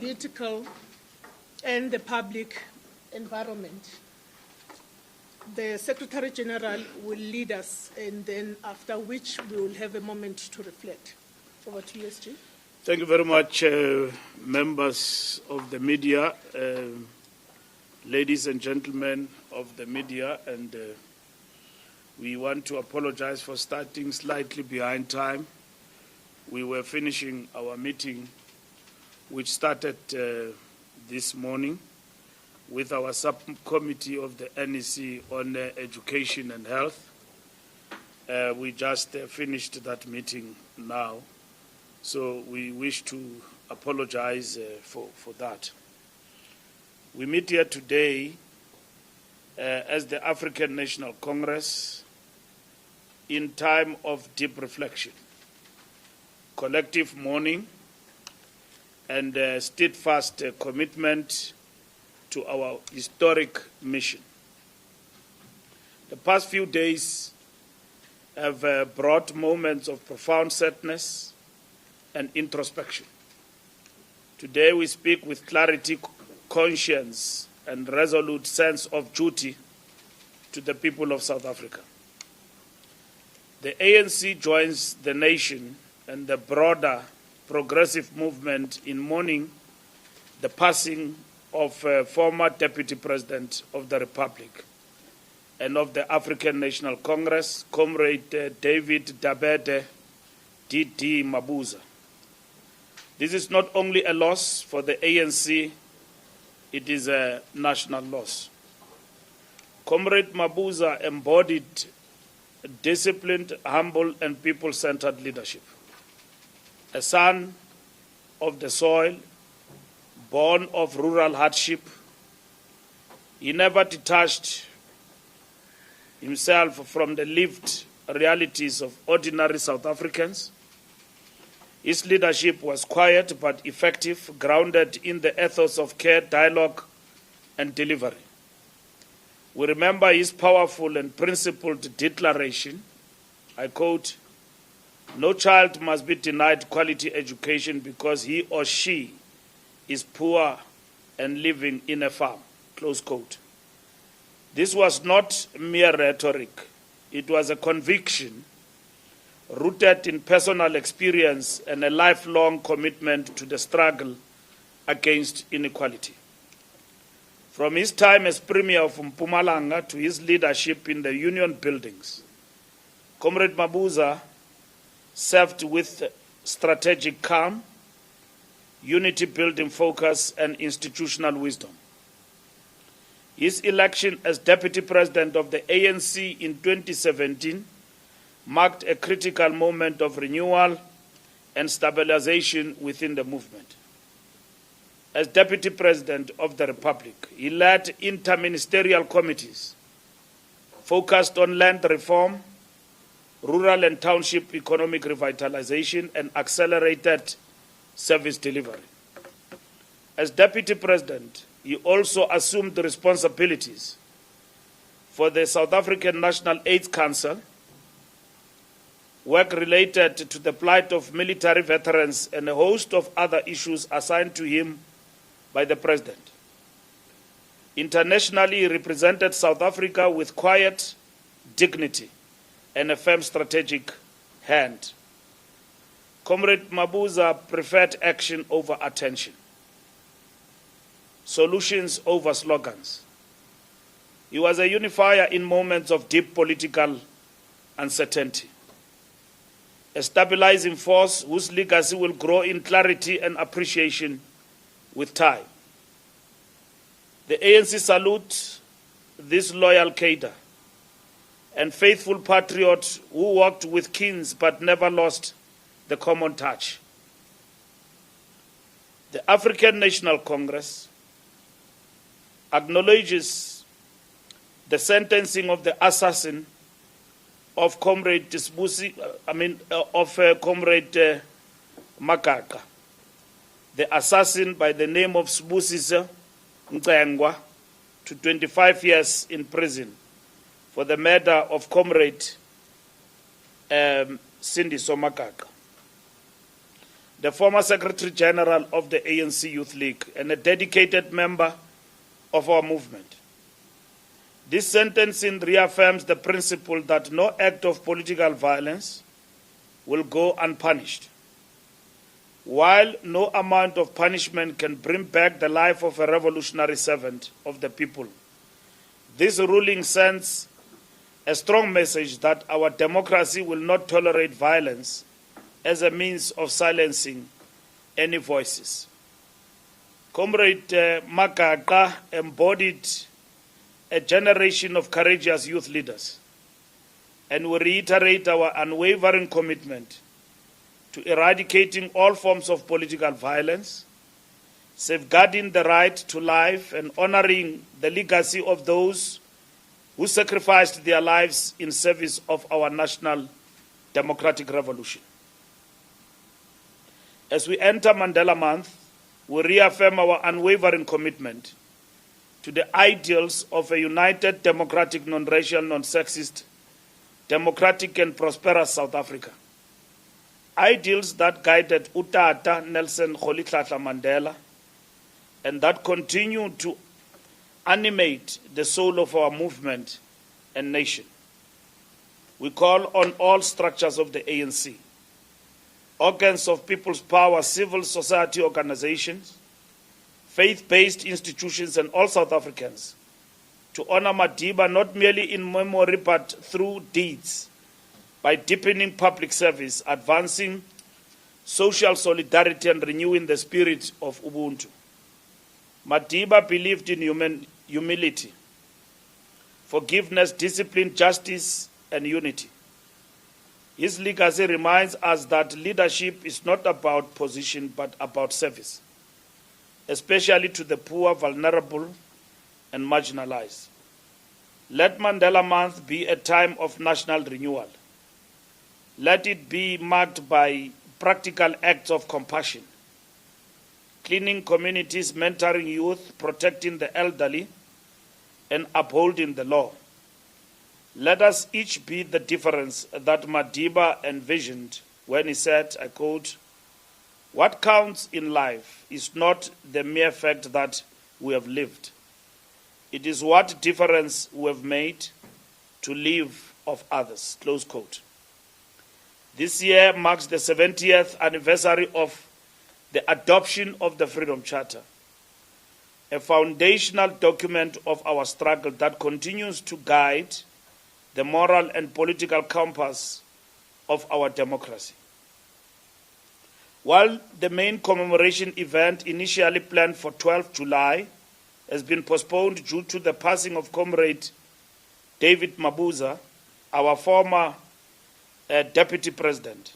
political and the public environment. The Secretary General will lead us, and then after which we will have a moment to reflect. Over to you, SG. Thank you very much, members of the media, ladies and gentlemen of the media, and we want to apologize for starting slightly behind time. We were finishing our meeting, which started this morning, with our subcommittee of the NEC on education and health. We just finished that meeting now, so we wish to apologize for that. We meet here today as the African National Congress in time of deep reflection, collective mourning, and steadfast commitment to our historic mission. The past few days have brought moments of profound sadness and introspection. Today we speak with clarity, conscience, and resolute sense of duty to the people of South Africa. The ANC joins the nation and the broader progressive movement in mourning the passing of former Deputy President of the Republic and of the African National Congress, Comrade David Dabede DD Mabuza. This is not only a loss for the ANC, it is a national loss. Comrade Mabuza embodied disciplined, humble, and people-centered leadership. A son of the soil, born of rural hardship, he never detached himself from the lived realities of ordinary South Africans. His leadership was quiet but effective, grounded in the ethos of care, dialogue, and delivery. We remember his powerful and principled declaration, I quote, "No child must be denied quality education because he or she is poor and living in a farm," close quote. This was not mere rhetoric. It was a conviction rooted in personal experience and a lifelong commitment to the struggle against inequality. From his time as Premier of Mpumalanga to his leadership in the union buildings, Comrade Mabuza served with strategic calm, unity-building focus, and institutional wisdom. His election as Deputy President of the ANC in 2017 marked a critical moment of renewal and stabilization within the movement. As Deputy President of the Republic, he led interministerial committees focused on land reform, rural and township economic revitalization, and accelerated service delivery. As Deputy President, he also assumed the responsibilities for the South African National AIDS Council, work related to the plight of military veterans, and a host of other issues assigned to him by the President. Internationally, he represented South Africa with quiet dignity and a firm strategic hand. Comrade Mabuza preferred action over attention, solutions over slogans. He was a unifier in moments of deep political uncertainty, a stabilizing force whose legacy will grow in clarity and appreciation with time. The ANC salutes this loyal cadre and faithful patriot who walked with kings but never lost the common touch. The African National Congress acknowledges the sentencing of the assassin of Comrade Comrade Makaka, the assassin by the name of Sibusisa Ngengwa, to 25 years in prison for the murder of Comrade Cindy Makaka. the former Secretary General of the ANC Youth League and a dedicated member of our movement. This sentencing reaffirms the principle that no act of political violence will go unpunished. While no amount of punishment can bring back the life of a revolutionary servant of the people, this ruling sends a strong message that our democracy will not tolerate violence as a means of silencing any voices. Comrade Makaka embodied a generation of courageous youth leaders, and we reiterate our unwavering commitment to eradicating all forms of political violence, safeguarding the right to life, and honoring the legacy of those who sacrificed their lives in service of our national democratic revolution. As we enter Mandela Month, we reaffirm our unwavering commitment to the ideals of a united, democratic, non-racial, non-sexist, democratic and prosperous South Africa. Ideals that guided Utata Nelson Rolihlahla Mandela and that continue to animate the soul of our movement and nation. We call on all structures of the ANC, organs of people's power, civil society organizations, faith-based institutions, and all South Africans to honor Madiba not merely in memory but through deeds, by deepening public service, advancing social solidarity, and renewing the spirit of Ubuntu. Madiba believed in humility, forgiveness, discipline, justice, and unity. His legacy reminds us that leadership is not about position but about service, especially to the poor, vulnerable, and marginalized. Let Mandela Month be a time of national renewal. Let it be marked by practical acts of compassion, cleaning communities, mentoring youth, protecting the elderly, and upholding the law. Let us each be the difference that Madiba envisioned when he said, I quote, "What counts in life is not the mere fact that we have lived. It is what difference we have made to live of others." Close quote. This year marks the 70th anniversary of the adoption of the Freedom Charter, a foundational document of our struggle that continues to guide the moral and political compass of our democracy. While the main commemoration event initially planned for 12 July has been postponed due to the passing of Comrade David Mabuza, our former Deputy President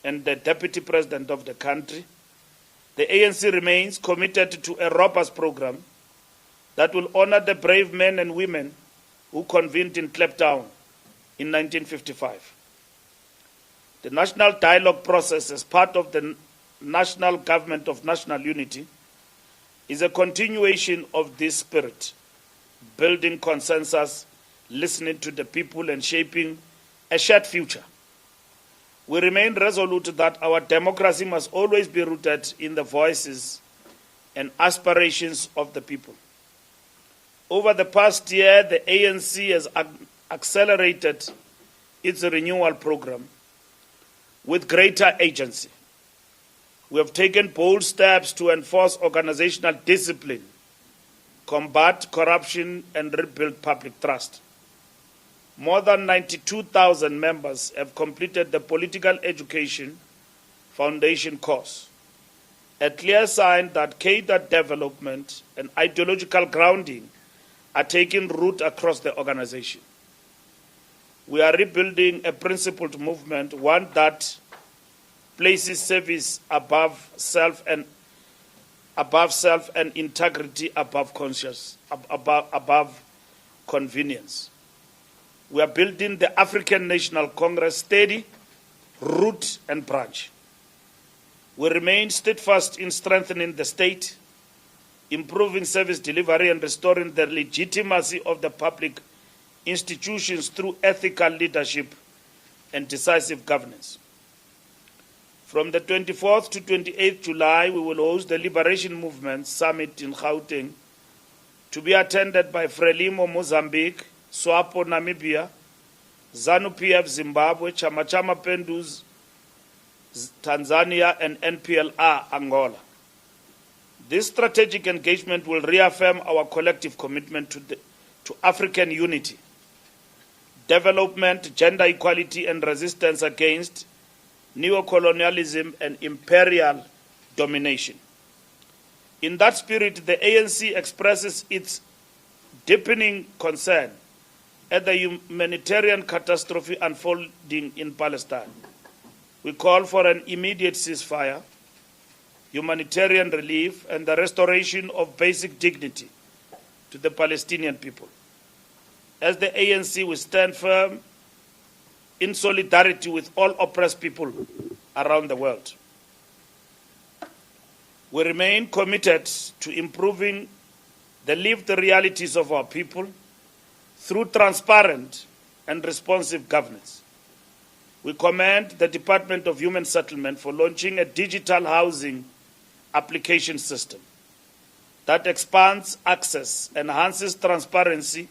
and the Deputy President of the country, the ANC remains committed to a robust program that will honor the brave men and women who convened in Kliptown in 1955. The national dialogue process as part of the National Government of National Unity is a continuation of this spirit, building consensus, listening to the people, and shaping a shared future. We remain resolute that our democracy must always be rooted in the voices and aspirations of the people. Over the past year, the ANC has accelerated its renewal program with greater agency. We have taken bold steps to enforce organizational discipline, combat corruption, and rebuild public trust. More than 92,000 members have completed the Political Education Foundation course, a clear sign that cadre development and ideological grounding are taking root across the organization. We are rebuilding a principled movement, one that places service above self and integrity above convenience. We are building the African National Congress steady, root and branch. We remain steadfast in strengthening the state, improving service delivery, and restoring the legitimacy of the public institutions through ethical leadership and decisive governance. From the 24th to 28th July, we will host the Liberation Movement Summit in Gauteng, to be attended by Frelimo Mozambique, SWAPO Namibia, ZANU-PF Zimbabwe, Chama Chama Pendus Tanzania, and NPLR Angola. This strategic engagement will reaffirm our collective commitment to African unity, development, gender equality, and resistance against neocolonialism and imperial domination. In that spirit, the ANC expresses its deepening concern at the humanitarian catastrophe unfolding in Palestine. We call for an immediate ceasefire, humanitarian relief, and the restoration of basic dignity to the Palestinian people. As the ANC, we stand firm in solidarity with all oppressed people around the world. We remain committed to improving the lived realities of our people through transparent and responsive governance. We commend the Department of Human Settlement for launching a digital housing application system that expands access, enhances transparency,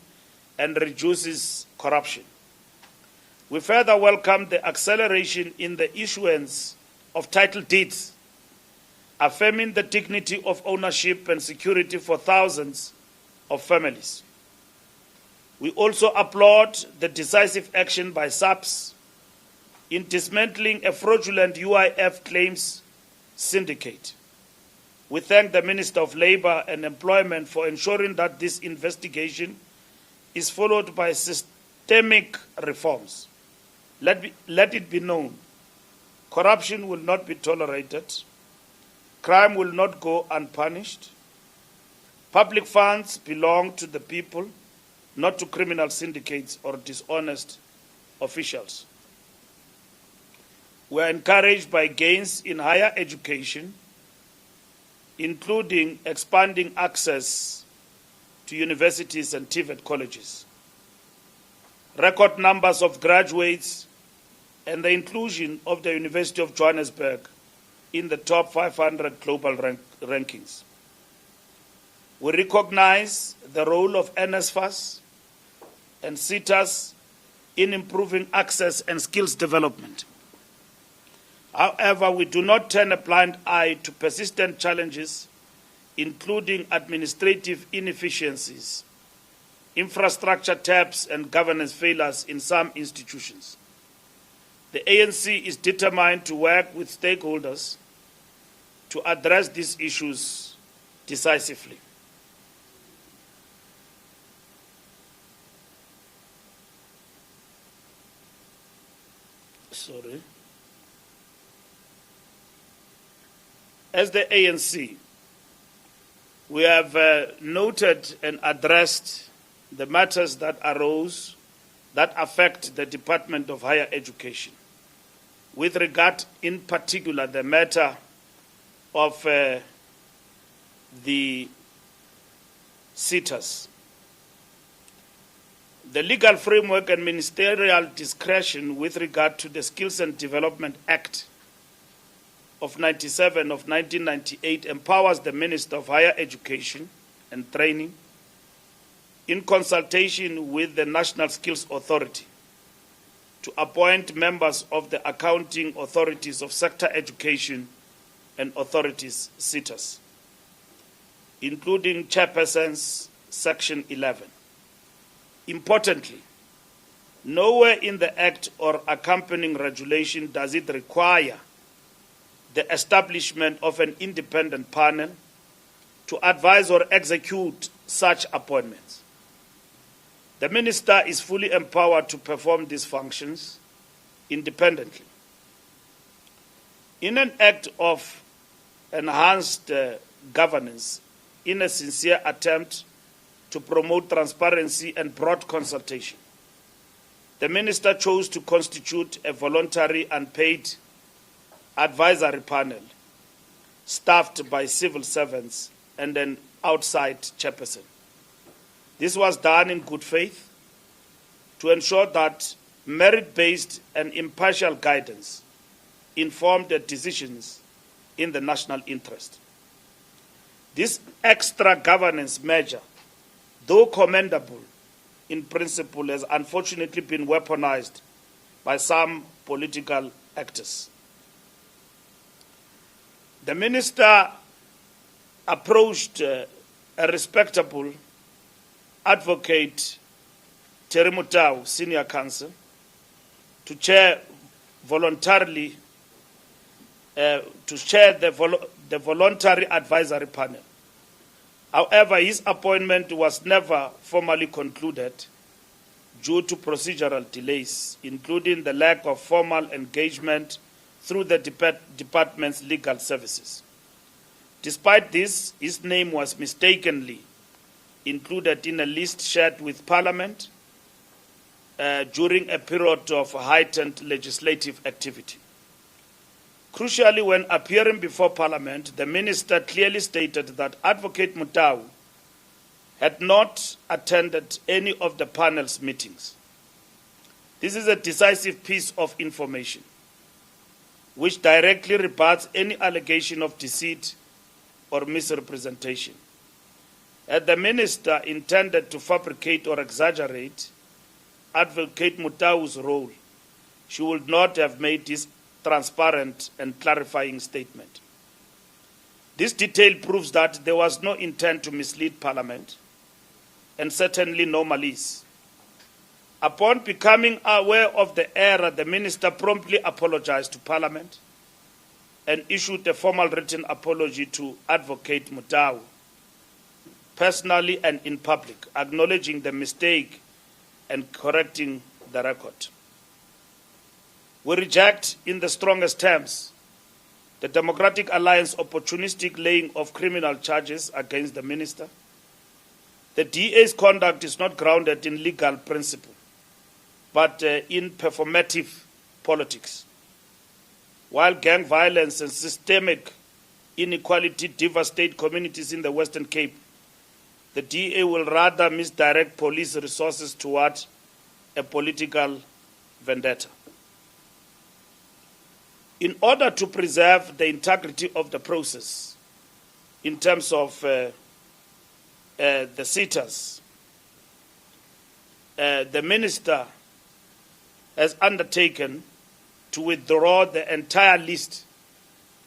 and reduces corruption. We further welcome the acceleration in the issuance of title deeds, affirming the dignity of ownership and security for thousands of families. We also applaud the decisive action by SABC in dismantling a fraudulent UIF claims syndicate. We thank the Minister of Labour and Employment for ensuring that this investigation is followed by systemic reforms. Let it be known, corruption will not be tolerated, crime will not go unpunished. Public funds belong to the people, not to criminal syndicates or dishonest officials. We are encouraged by gains in higher education, including expanding access to universities and TVET colleges, record numbers of graduates, and the inclusion of the University of Johannesburg in the top 500 global rankings. We recognize the role of NSFAS and SETAs in improving access and skills development. However, we do not turn a blind eye to persistent challenges, including administrative inefficiencies, infrastructure taps, and governance failures in some institutions. The ANC is determined to work with stakeholders to address these issues decisively. As the ANC, we have noted and addressed the matters that arose that affect the Department of Higher Education. With regard, in particular, the matter of the SETAs. The legal framework and ministerial discretion with regard to the Skills and Development Act of 97 of 1998 empowers the Minister of Higher Education and Training in consultation with the National Skills Authority to appoint members of the accounting authorities of sector education and authorities SETAs, including chairpersons, Section 11. Importantly, nowhere in the Act or accompanying regulation does it require the establishment of an independent panel to advise or execute such appointments. The Minister is fully empowered to perform these functions independently. In an act of enhanced governance, in a sincere attempt to promote transparency and broad consultation, the Minister chose to constitute a voluntary unpaid advisory panel staffed by civil servants and an outside chairperson. This was done in good faith to ensure that merit-based and impartial guidance informed decisions in the national interest. This extra governance measure, though commendable in principle, has unfortunately been weaponized by some political actors. The minister approached a respectable advocate, Terry Mutau, senior counsel, to chair the voluntary advisory panel. However, his appointment was never formally concluded due to procedural delays, including the lack of formal engagement through the department's legal services. Despite this, his name was mistakenly included in a list shared with Parliament during a period of heightened legislative activity. Crucially, when appearing before Parliament, the minister clearly stated that Advocate Mutau had not attended any of the panel's meetings. This is a decisive piece of information which directly rebuts any allegation of deceit or misrepresentation. Had the minister intended to fabricate or exaggerate Advocate Mutau's role, she would not have made this transparent and clarifying statement. This detail proves that there was no intent to mislead Parliament, and certainly no malice. Upon becoming aware of the error, the minister promptly apologized to Parliament and issued a formal written apology to Advocate Mutau, personally and in public, acknowledging the mistake and correcting the record. We reject in the strongest terms the Democratic Alliance's opportunistic laying of criminal charges against the minister. The DA's conduct is not grounded in legal principle, but in performative politics. While gang violence and systemic inequality devastate communities in the Western Cape, the DA will rather misdirect police resources toward a political vendetta. In order to preserve the integrity of the process in terms of the sitters, the minister has undertaken to withdraw the entire list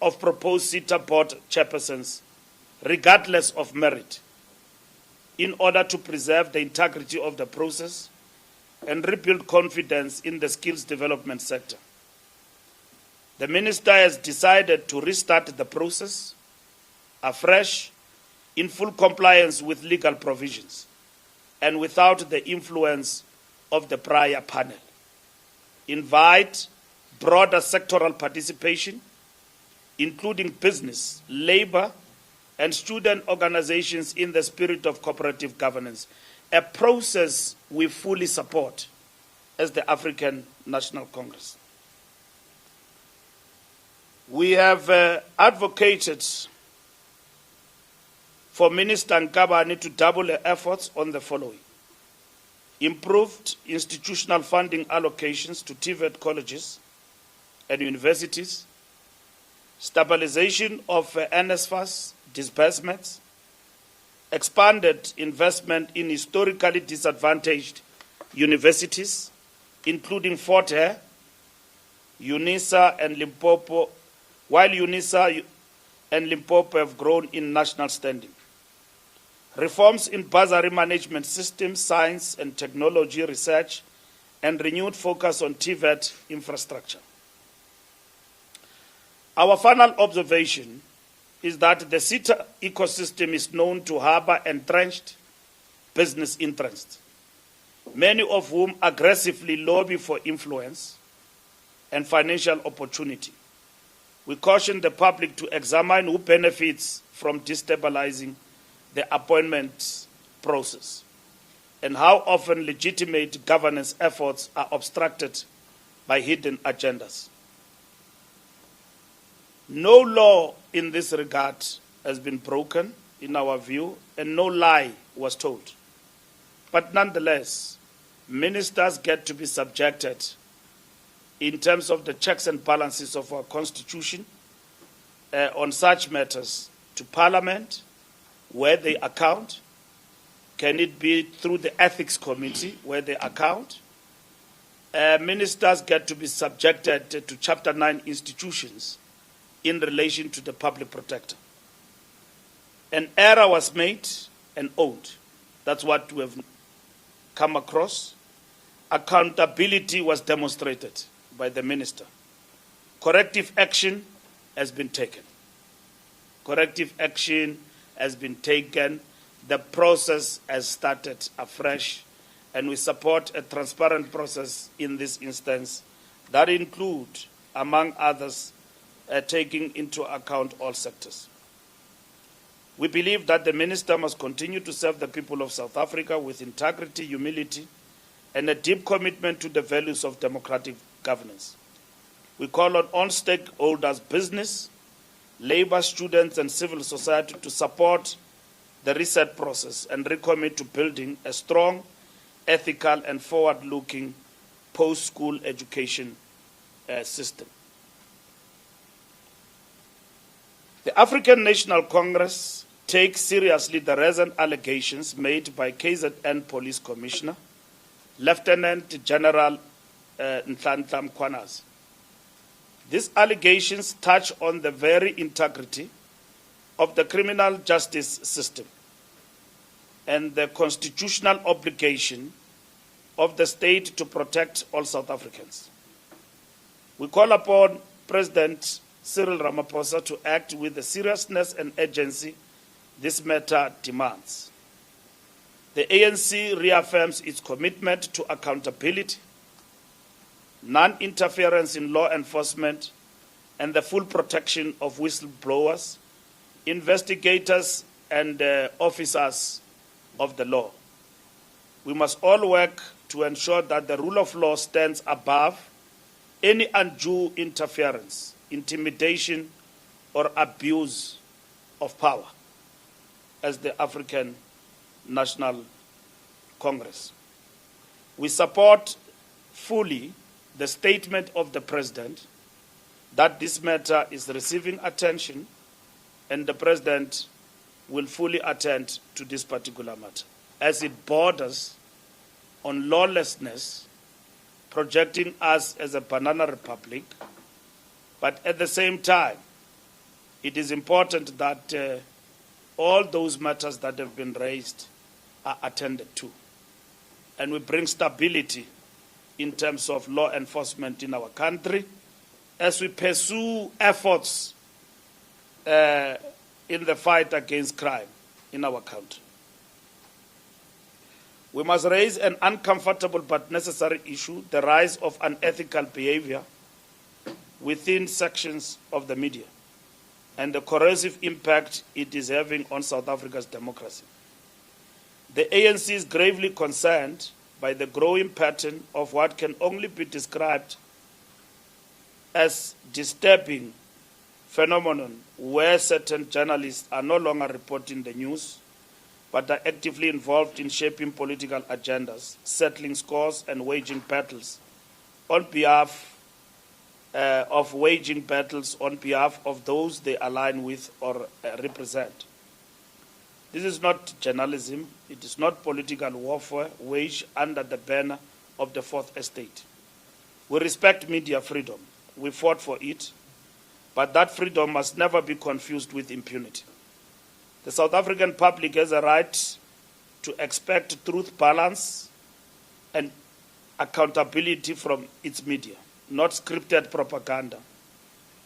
of proposed sitter board chairpersons, regardless of merit, in order to preserve the integrity of the process and rebuild confidence in the skills development sector. The minister has decided to restart the process afresh in full compliance with legal provisions and without the influence of the prior panel. Invite broader sectoral participation, including business, labor, and student organizations in the spirit of cooperative governance, a process we fully support as the African National Congress. We have advocated for Minister Nkabane to double her efforts on the following: improved institutional funding allocations to TVET colleges and universities, stabilization of NSFAS disbursements, expanded investment in historically disadvantaged universities, including Fort Hare, UNISA and Limpopo, while UNISA and Limpopo have grown in national standing. Reforms in bursary management systems, science and technology research, and renewed focus on TVET infrastructure. Our final observation is that the SITA ecosystem is known to harbor entrenched business interests, many of whom aggressively lobby for influence and financial opportunity. We caution the public to examine who benefits from destabilizing the appointment process and how often legitimate governance efforts are obstructed by hidden agendas. No law in this regard has been broken, in our view, and no lie was told. But nonetheless, ministers get to be subjected in terms of the checks and balances of our Constitution on such matters to Parliament, where they account. Can it be through the Ethics Committee, where they account? Ministers get to be subjected to Chapter 9 institutions in relation to the public protector. An error was made and owned. That's what we have come across. Accountability was demonstrated by the minister. Corrective action has been taken. Corrective action has been taken. The process has started afresh, and we support a transparent process in this instance that includes, among others, taking into account all sectors. We believe that the minister must continue to serve the people of South Africa with integrity, humility, and a deep commitment to the values of democratic governance. We call on all stakeholders, business, labor, students, and civil society to support the reset process and recommit to building a strong, ethical, and forward-looking post-school education system. The African National Congress takes seriously the recent allegations made by KZN Police Commissioner, Lieutenant General Mkhwanazi. These allegations touch on the very integrity of the criminal justice system and the constitutional obligation of the state to protect all South Africans. We call upon President Cyril Ramaphosa to act with the seriousness and urgency this matter demands. The ANC reaffirms its commitment to accountability, non-interference in law enforcement, and the full protection of whistleblowers, investigators, and officers of the law. We must all work to ensure that the rule of law stands above any undue interference, intimidation, or abuse of power as the African National Congress. We support fully the statement of the President that this matter is receiving attention, and the President will fully attend to this particular matter as it borders on lawlessness, projecting us as a banana republic. But at the same time, it is important that all those matters that have been raised are attended to, and we bring stability in terms of law enforcement in our country as we pursue efforts in the fight against crime in our country. We must raise an uncomfortable but necessary issue, the rise of unethical behavior within sections of the media and the corrosive impact it is having on South Africa's democracy. The ANC is gravely concerned by the growing pattern of what can only be described as disturbing phenomenon where certain journalists are no longer reporting the news but are actively involved in shaping political agendas, settling scores, and waging battles on behalf of those they align with or represent. This is not journalism. It is not political warfare waged under the banner of the Fourth Estate. We respect media freedom. We fought for it, but that freedom must never be confused with impunity. The South African public has a right to expect truth, balance, and accountability from its media, not scripted propaganda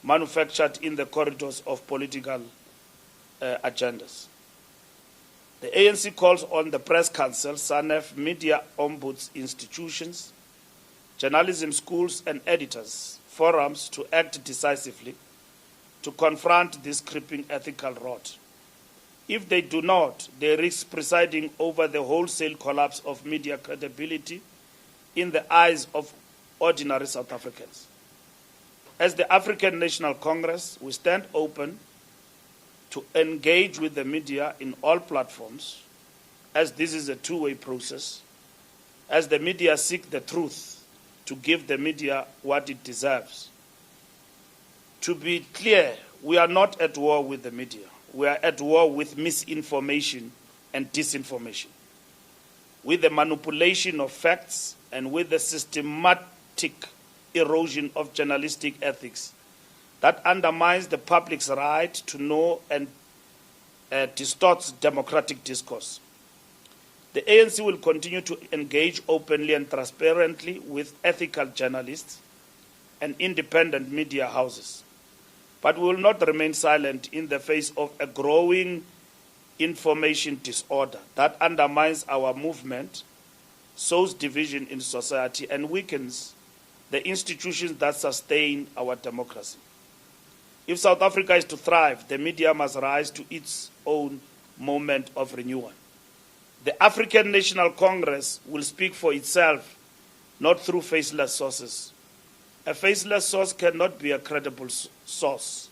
manufactured in the corridors of political agendas. The ANC calls on the Press Council, SANEF, media ombuds institutions, journalism schools, and editors forums to act decisively to confront this creeping ethical rot. If they do not, they risk presiding over the wholesale collapse of media credibility in the eyes of ordinary South Africans. As the African National Congress, we stand open to engage with the media in all platforms, as this is a two-way process, as the media seek the truth to give the media what it deserves. To be clear, we are not at war with the media. We are at war with misinformation and disinformation, with the manipulation of facts and with the systematic erosion of journalistic ethics that undermines the public's right to know and distorts democratic discourse. The ANC will continue to engage openly and transparently with ethical journalists and independent media houses, but we will not remain silent in the face of a growing information disorder that undermines our movement, sows division in society, and weakens the institutions that sustain our democracy. If South Africa is to thrive, the media must rise to its own moment of renewal. The African National Congress will speak for itself, not through faceless sources. A faceless source cannot be a credible source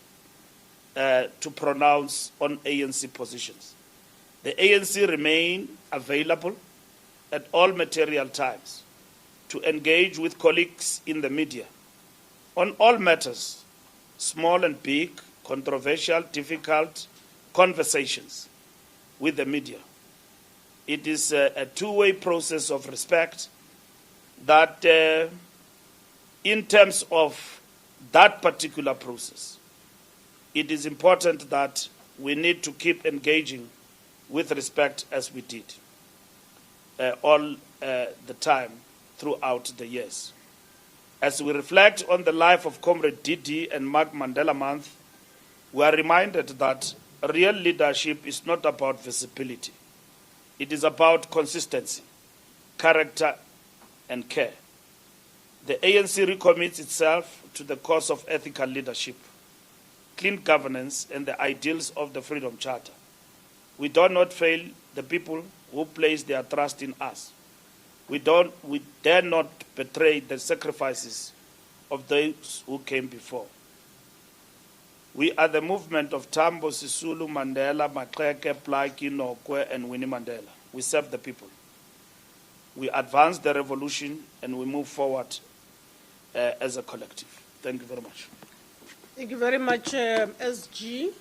to pronounce on ANC positions. The ANC remain available at all material times to engage with colleagues in the media on all matters, small and big, controversial, difficult conversations with the media. It is a two-way process of respect that in terms of that particular process, it is important that we need to keep engaging with respect as we did all the time throughout the years. As we reflect on the life of Comrade DD and mark Mandela Month, we are reminded that real leadership is not about visibility. It is about consistency, character, and care. The ANC recommits itself to the cause of ethical leadership, clean governance, and the ideals of the Freedom Charter. We do not fail the people who place their trust in us. We dare not betray the sacrifices of those who came before. We are the movement of Tambo, Sisulu, Mandela, Maxeke, Plaatje, Nokwe, and Winnie Mandela. We serve the people. We advance the revolution and we move forward as a collective. Thank you very much. Thank you very much, SG.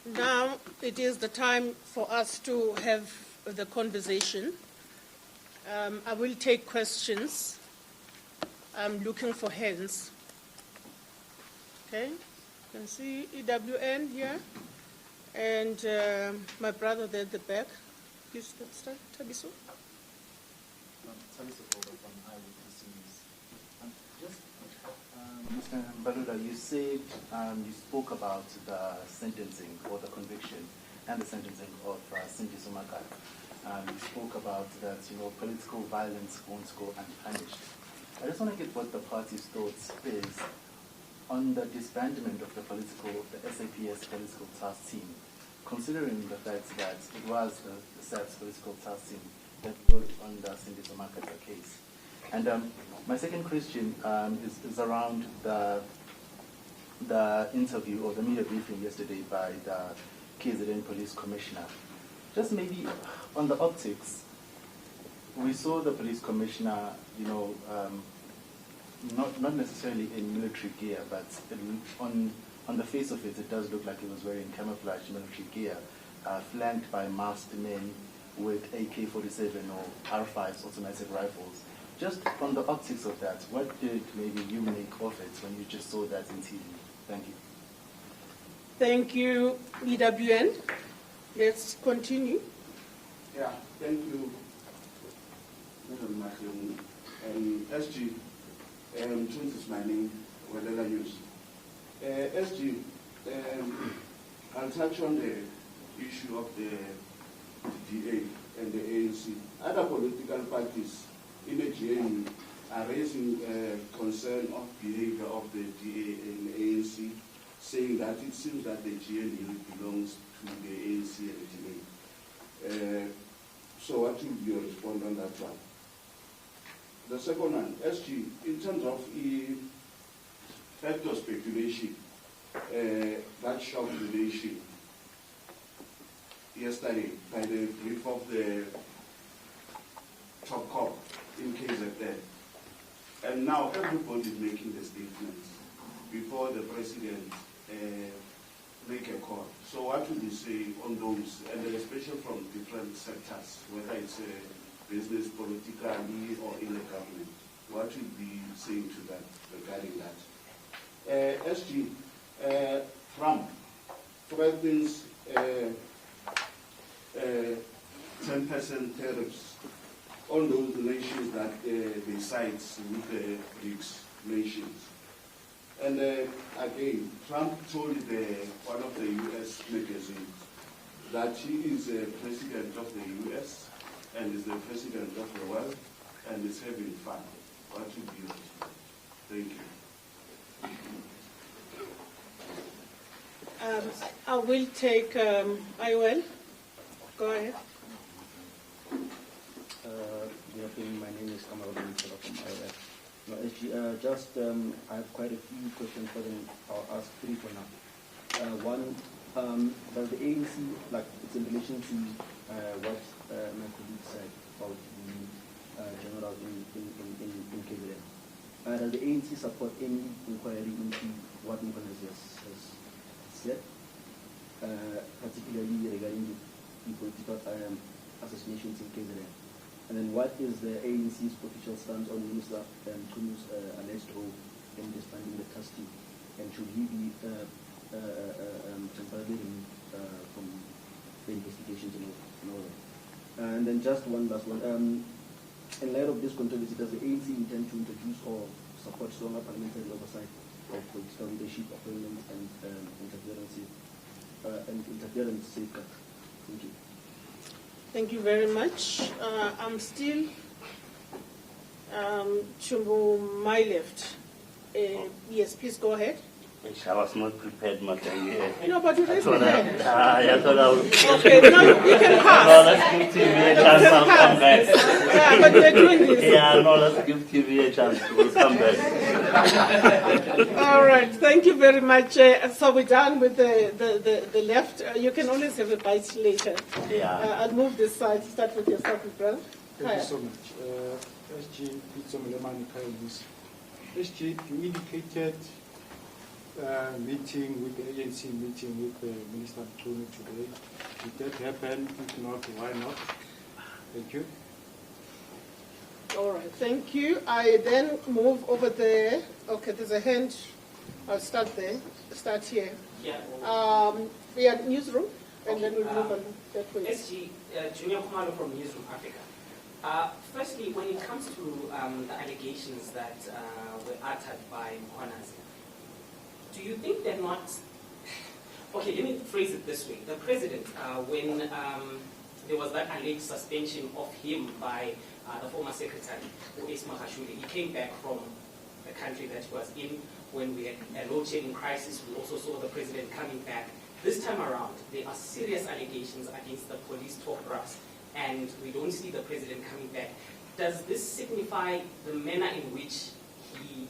Now it is the time for us to have the conversation. I will take questions. I'm looking for hands. Okay, you can see EWN here, and my brother there at the back. Please start, Tabiso. Mr. Mbaluda, you said you spoke about the sentencing or the conviction and the sentencing of Cindy Sumakar. You spoke about that, political violence won't go unpunished. I just want to get what the party's thoughts is on the disbandment of the SAPS political task team, considering the fact that it was the SAPS political task team that worked on the Cindy Sumakar case. And my second question is around the interview or the media briefing yesterday by the KZN Police Commissioner. Just maybe on the optics, we saw the police commissioner, not necessarily in military gear, but on the face of it, it does look like he was wearing camouflage military gear, flanked by masked men with AK-47 or R5s automatic rifles. Just on the optics of that, what did maybe you make of it when you just saw that in TV? Thank you. Thank you, EWN. Let's continue. Yeah, thank you, Madam Machion. SG, Truth is my name, Mandela News. SG, I'll touch on the issue of the DA and the ANC. Other political parties in the GNU are raising concern of behavior of the DA and the ANC, saying that it seems that the GNU belongs to the ANC and the DA. So what will be your response on that one? The second one, SG, in terms of factor speculation, that shock relation yesterday by the brief of the top cop in KZN. And now everybody is making the statements before the president make a call. So what will you say on those, and especially from different sectors, whether it's business, politically, or in the government? What will you be saying to that regarding that? SG, Trump threatens 10% tariffs on those nations that they side with the BRICS nations. And again, Trump told one of the U.S. magazines that he is the president of the U.S. and is the president of the world and is having fun. What would be your response? Thank you. I will take IOL. Go ahead. Good afternoon. My name is Kamal from IOL. No, actually, I have quite a few questions, but then I'll ask three for now. One, does the ANC, like, it's in relation to what my colleague said about the general in KZN. Does the ANC support any inquiry into what Mkhwanazi has said, particularly regarding the political assassinations in KZN? And then what is the ANC's official stance on Minister Mkhwanazi's alleged role in disbanding the trust team? And should he be temporarily removed from the investigations and all that? And then just one last one. In light of this controversy, does the ANC intend to introduce or support stronger parliamentary oversight of political leadership appointments and interference safeguards? Thank you. Thank you very much. I'm still to my left. Yes, please go ahead. I was not prepared, madam. No, but you raised your hand. I thought I would. Okay, now you can pass. No, let's give TV a chance. I'll come back. Yeah, but we're doing this. Yeah, no, let's give TV a chance. We'll come back. All right, thank you very much. So we're done with the left. You can always have a bite later. Yeah. I'll move this side. Start with yourself, brother. Thank you so much. SG, SG, you indicated meeting with the ANC, meeting with Minister Mkhwanazi today. Did that happen? If not, why not? Thank you. All right, thank you. I then move over there. Okay, there's a hand. I'll start there. Start here. Yeah. We are newsroom, and Okay, then we'll move on that way. SG, Junior Khumalo from Newsroom Africa. Firstly, when it comes to the allegations that were uttered by Mkhwanazi, do you think they're not... Okay, let me phrase it this way. The president, when there was that alleged suspension of him by the former secretary, he came back from the country that he was in when we had a load shedding crisis. We also saw the president coming back. This time around, there are serious allegations against the police top brass, and we don't see the president coming back. Does this signify the manner in which he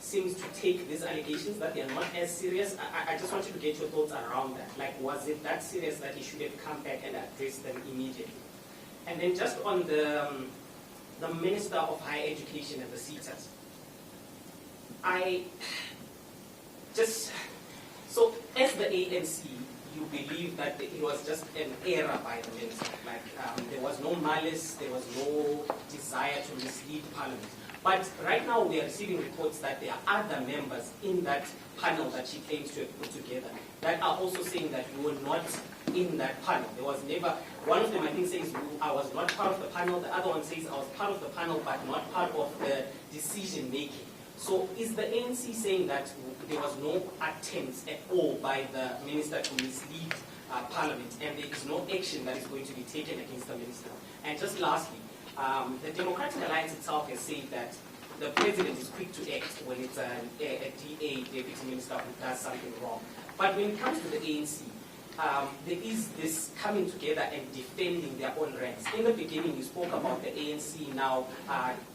seems to take these allegations, that they are not as serious? I just want you to get your thoughts around that. Like, was it that serious that he should have come back and addressed them immediately? And then just on the Minister of Higher Education and the CETAs, so as the ANC, you believe that it was just an error by the minister, like there was no malice, there was no desire to mislead Parliament. But right now we are receiving reports that there are other members in that panel that she claims to have put together that are also saying that we were not in that panel. There was never, one of them I think says I was not part of the panel, the other one says I was part of the panel but not part of the decision making. So is the ANC saying that there was no attempt at all by the minister to mislead Parliament, and there is no action that is going to be taken against the minister? And just lastly, the Democratic Alliance itself has said that the president is quick to act when it's a DA, deputy minister, who does something wrong. But when it comes to the ANC, there is this coming together and defending their own ranks. In the beginning, you spoke about the ANC now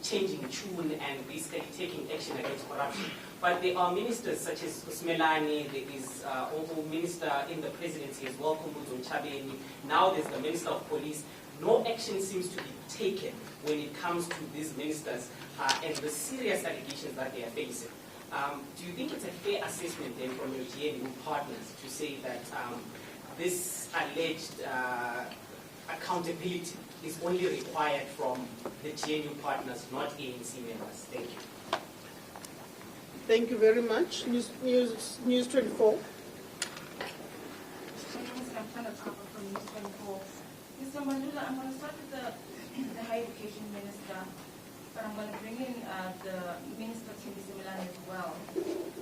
changing tune and basically taking action against corruption. But there are ministers such as Smelani, there is a minister in the presidency as well, Kumbuzon Chabeni. Now there's the Minister of Police. no action seems to be taken when it comes to these ministers and the serious allegations that they are facing. Do you think it's a fair assessment then from your GNU partners to say that this alleged accountability is only required from the GNU partners, not ANC members? Thank you. Thank you very much. News 24. Mr. Mandela, I'm going to start with the Higher Education Minister, but I'm going to bring in the Minister of Similar as well,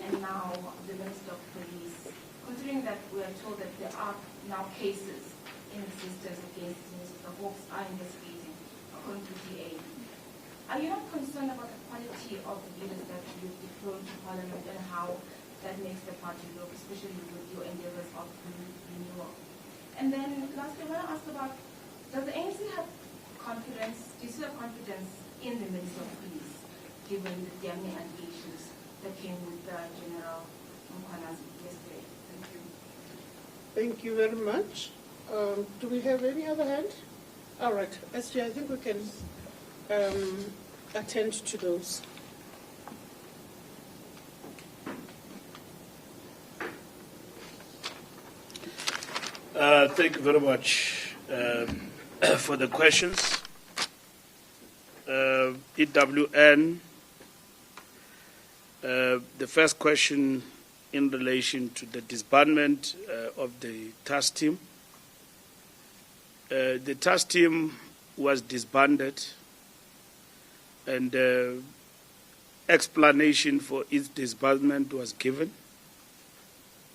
and now the Minister of Police. Considering that we are told that there are now cases in existence against Mr. Hawks are investigating, according to DA. Are you not concerned about the quality of the leaders that you've deployed to Parliament and how that makes the party look, especially with your endeavors of renewal? And then lastly, I want to ask about, does the ANC have confidence, do you still have confidence in the Minister of Police, given the damning allegations that came with General Mkhwanazi yesterday? Thank you. Thank you very much. Do we have any other hand? All right, SG, I think we can attend to those. Thank you very much for the questions. EWN, the first question in relation to the disbandment of the task team. The task team was disbanded, and explanation for its disbandment was given,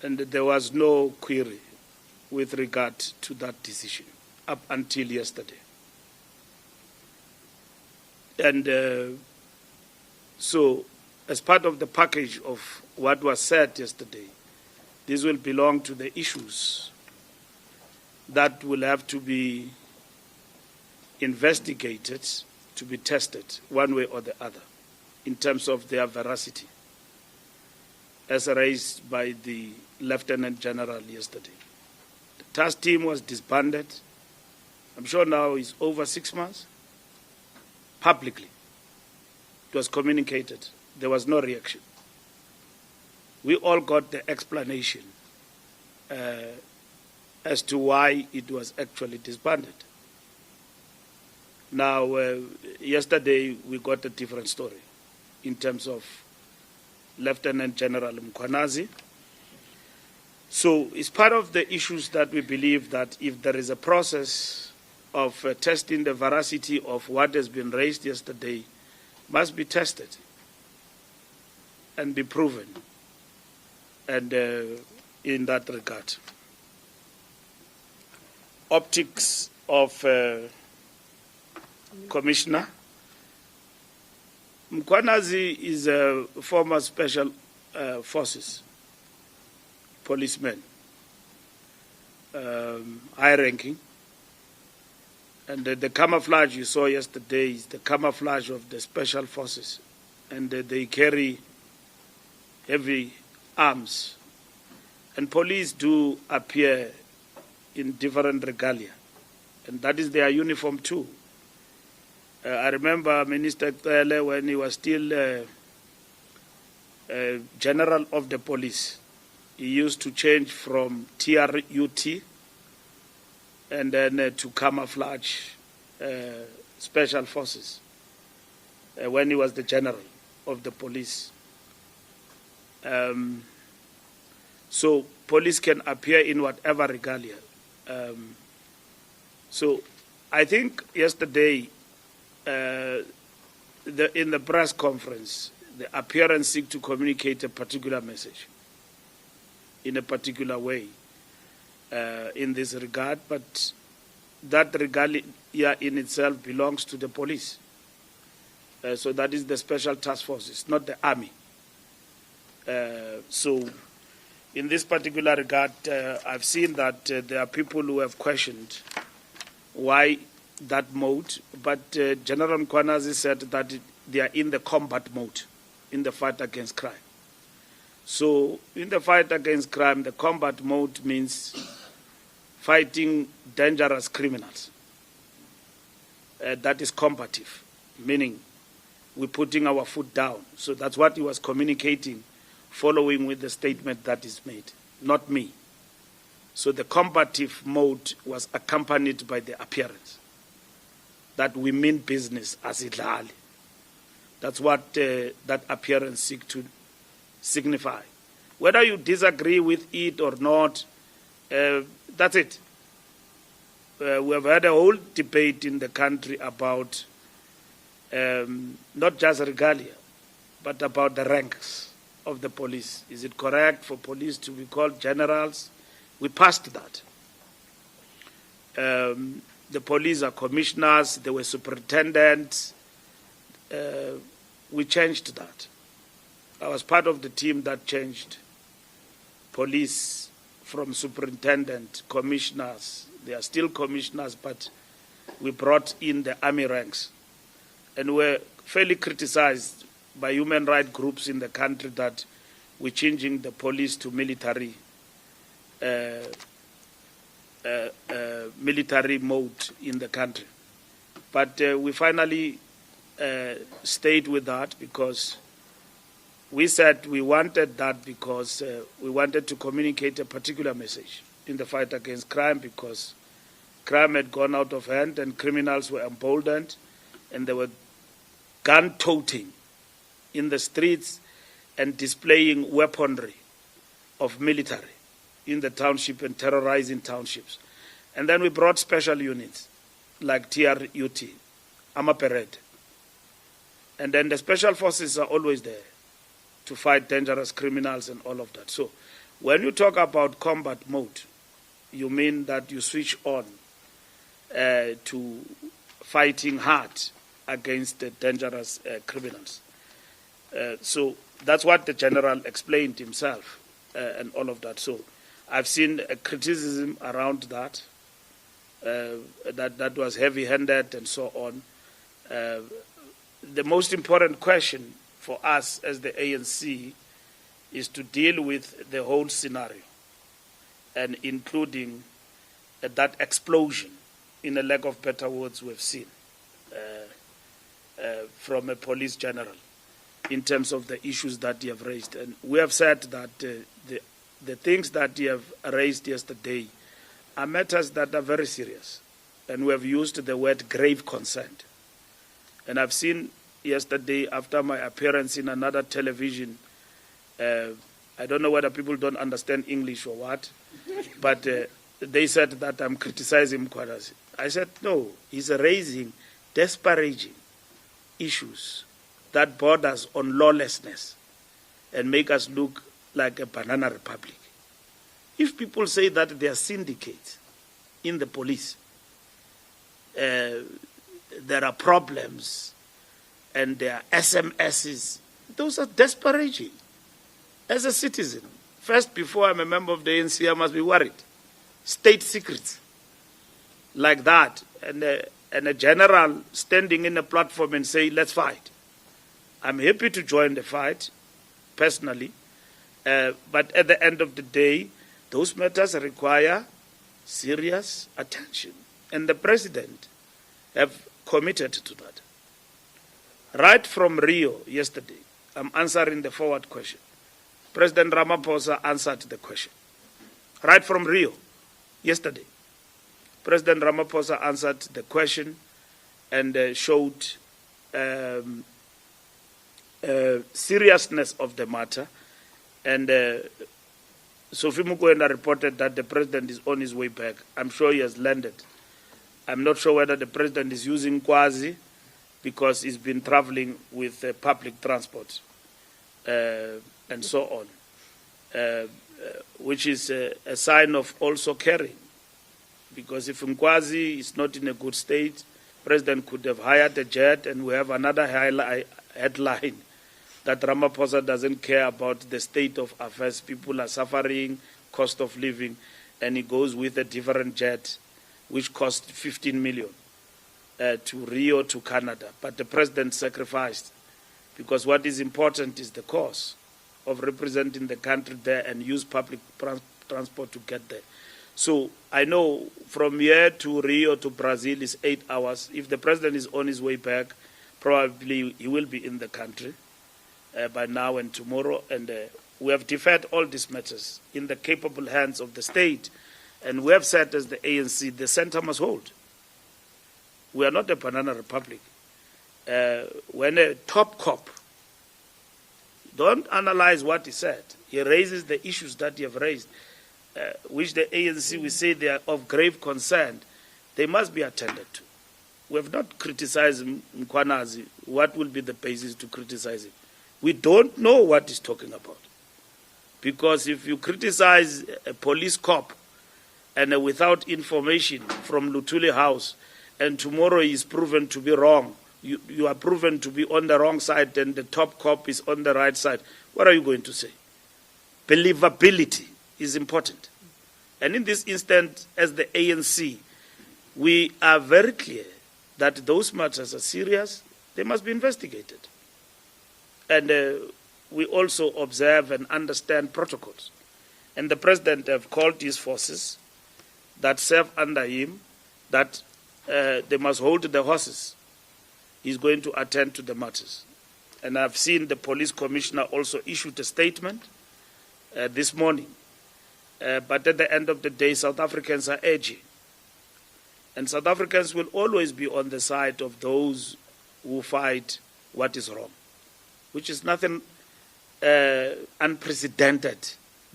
and there was no query with regard to that decision up until yesterday. And so, as part of the package of what was said yesterday, this will belong to the issues that will have to be investigated, to be tested one way or the other in terms of their veracity, as raised by the Lieutenant General yesterday. The task team was disbanded. I'm sure now it's over 6 months. Publicly, it was communicated. There was no reaction. We all got the explanation as to why it was actually disbanded. Now, yesterday we got a different story in terms of Lieutenant General Mkhwanazi. So it's part of the issues that we believe that if there is a process of testing the veracity of what has been raised yesterday, must be tested and be proven, and in that regard. Optics of Commissioner Mkhwanazi is a former special forces policeman, high-ranking, and the camouflage you saw yesterday is the camouflage of the special forces, and they carry heavy arms, and police do appear in different regalia, and that is their uniform too. I remember Minister Tele, when he was still General of the Police, he used to change from TRUT and then to camouflage special forces when he was the General of the Police. So police can appear in whatever regalia. So I think yesterday, in the press conference, the appearance seeked to communicate a particular message in a particular way in this regard, but that regalia in itself belongs to the police. So that is the special task forces, not the army. So in this particular regard, I've seen that there are people who have questioned why that mode, but General Mkhwanazi said that they are in the combat mode in the fight against crime. So in the fight against crime, the combat mode means fighting dangerous criminals. that is combative, meaning we're putting our foot down. So that's what he was communicating, following with the statement that is made, not me. So the combative mode was accompanied by the appearance that we mean business as idlali. That's what that appearance seeks to signify. Whether you disagree with it or not, that's it. We have had a whole debate in the country about not just regalia, but about the ranks of the police. Is it correct for police to be called generals? We passed that. The police are commissioners, they were superintendents. We changed that. I was part of the team that changed police from superintendent, commissioners. They are still commissioners, but we brought in the army ranks. And we're fairly criticized by human rights groups in the country that we're changing the police to military military mode in the country. But we finally stayed with that because we said we wanted that because we wanted to communicate a particular message in the fight against crime, because crime had gone out of hand and criminals were emboldened and they were gun-toting in the streets and displaying weaponry of military in the township and terrorizing townships. And then we brought special units like TRUT, Amaperete. And then the special forces are always there to fight dangerous criminals and all of that. So when you talk about combat mode, you mean that you switch on to fighting hard against the dangerous criminals. So that's what the general explained himself and all of that. So I've seen a criticism around that, that was heavy-handed and so on. The most important question for us as the ANC is to deal with the whole scenario, and including that explosion, in a lack of better words, we've seen from a police general in terms of the issues that you have raised. And we have said that the things that you have raised yesterday are matters that are very serious, and we have used the word grave concern. And I've seen yesterday, after my appearance in another television, I don't know whether people don't understand English or what, but they said that I'm criticizing Mkhwanazi. I said, no, he's raising disparaging issues that borders on lawlessness and make us look like a banana republic. If people say that there are syndicates in the police, there are problems, and there are SMSs, those are disparaging. As a citizen, first, before I'm a member of the ANC, I must be worried. State secrets like that, and a general standing in a platform and say, let's fight. I'm happy to join the fight, personally, but at the end of the day, those matters require serious attention. And the president have committed to that. Right from Rio yesterday, I'm answering the forward question. President Ramaphosa answered the question. Right from Rio yesterday, President Ramaphosa answered the question and showed seriousness of the matter. And Sophie Mukwenda reported that the president is on his way back. I'm sure he has landed. I'm not sure whether the president is using Kwazi because he's been traveling with public transport and so on, which is a sign of also caring. Because if Mkwazi is not in a good state, president could have hired a jet, and we have another headline that Ramaphosa doesn't care about the state of affairs. People are suffering, cost of living, and he goes with a different jet, which cost 15 million to Rio to Canada. But the president sacrificed, because what is important is the cause of representing the country there and use public transport to get there. So I know from here to Rio to Brazil is 8 hours. If the president is on his way back, probably he will be in the country by now and tomorrow. And we have deferred all these matters in the capable hands of the state. And we have said as the ANC, the center must hold. We are not a banana republic. When a top cop, don't analyze what he said. He raises the issues that you have raised, which the ANC, we say they are of grave concern. They must be attended to. We have not criticized Mkhwanazi. What will be the basis to criticize him? We don't know what he's talking about. Because if you criticize a police cop and without information from Luthuli House, and tomorrow he is proven to be wrong, you are proven to be on the wrong side and the top cop is on the right side, what are you going to say? Believability is important. And in this instant, as the ANC, we are very clear that those matters are serious, they must be investigated. And we also observe and understand protocols. And the president have called his forces that serve under him that they must hold the horses. He's going to attend to the matters. And I've seen the police commissioner also issued a statement this morning. But at the end of the day, South Africans are edgy. And South Africans will always be on the side of those who fight what is wrong, which is nothing unprecedented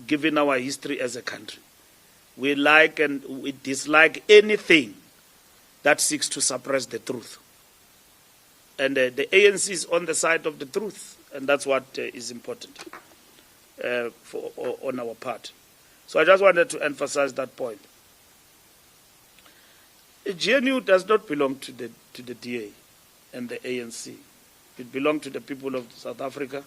given our history as a country. We like and we dislike anything that seeks to suppress the truth. And the ANC is on the side of the truth, and that's what is important on our part. So I just wanted to emphasize that point. GNU does not belong to the DA and the ANC. It belongs to the people of South Africa.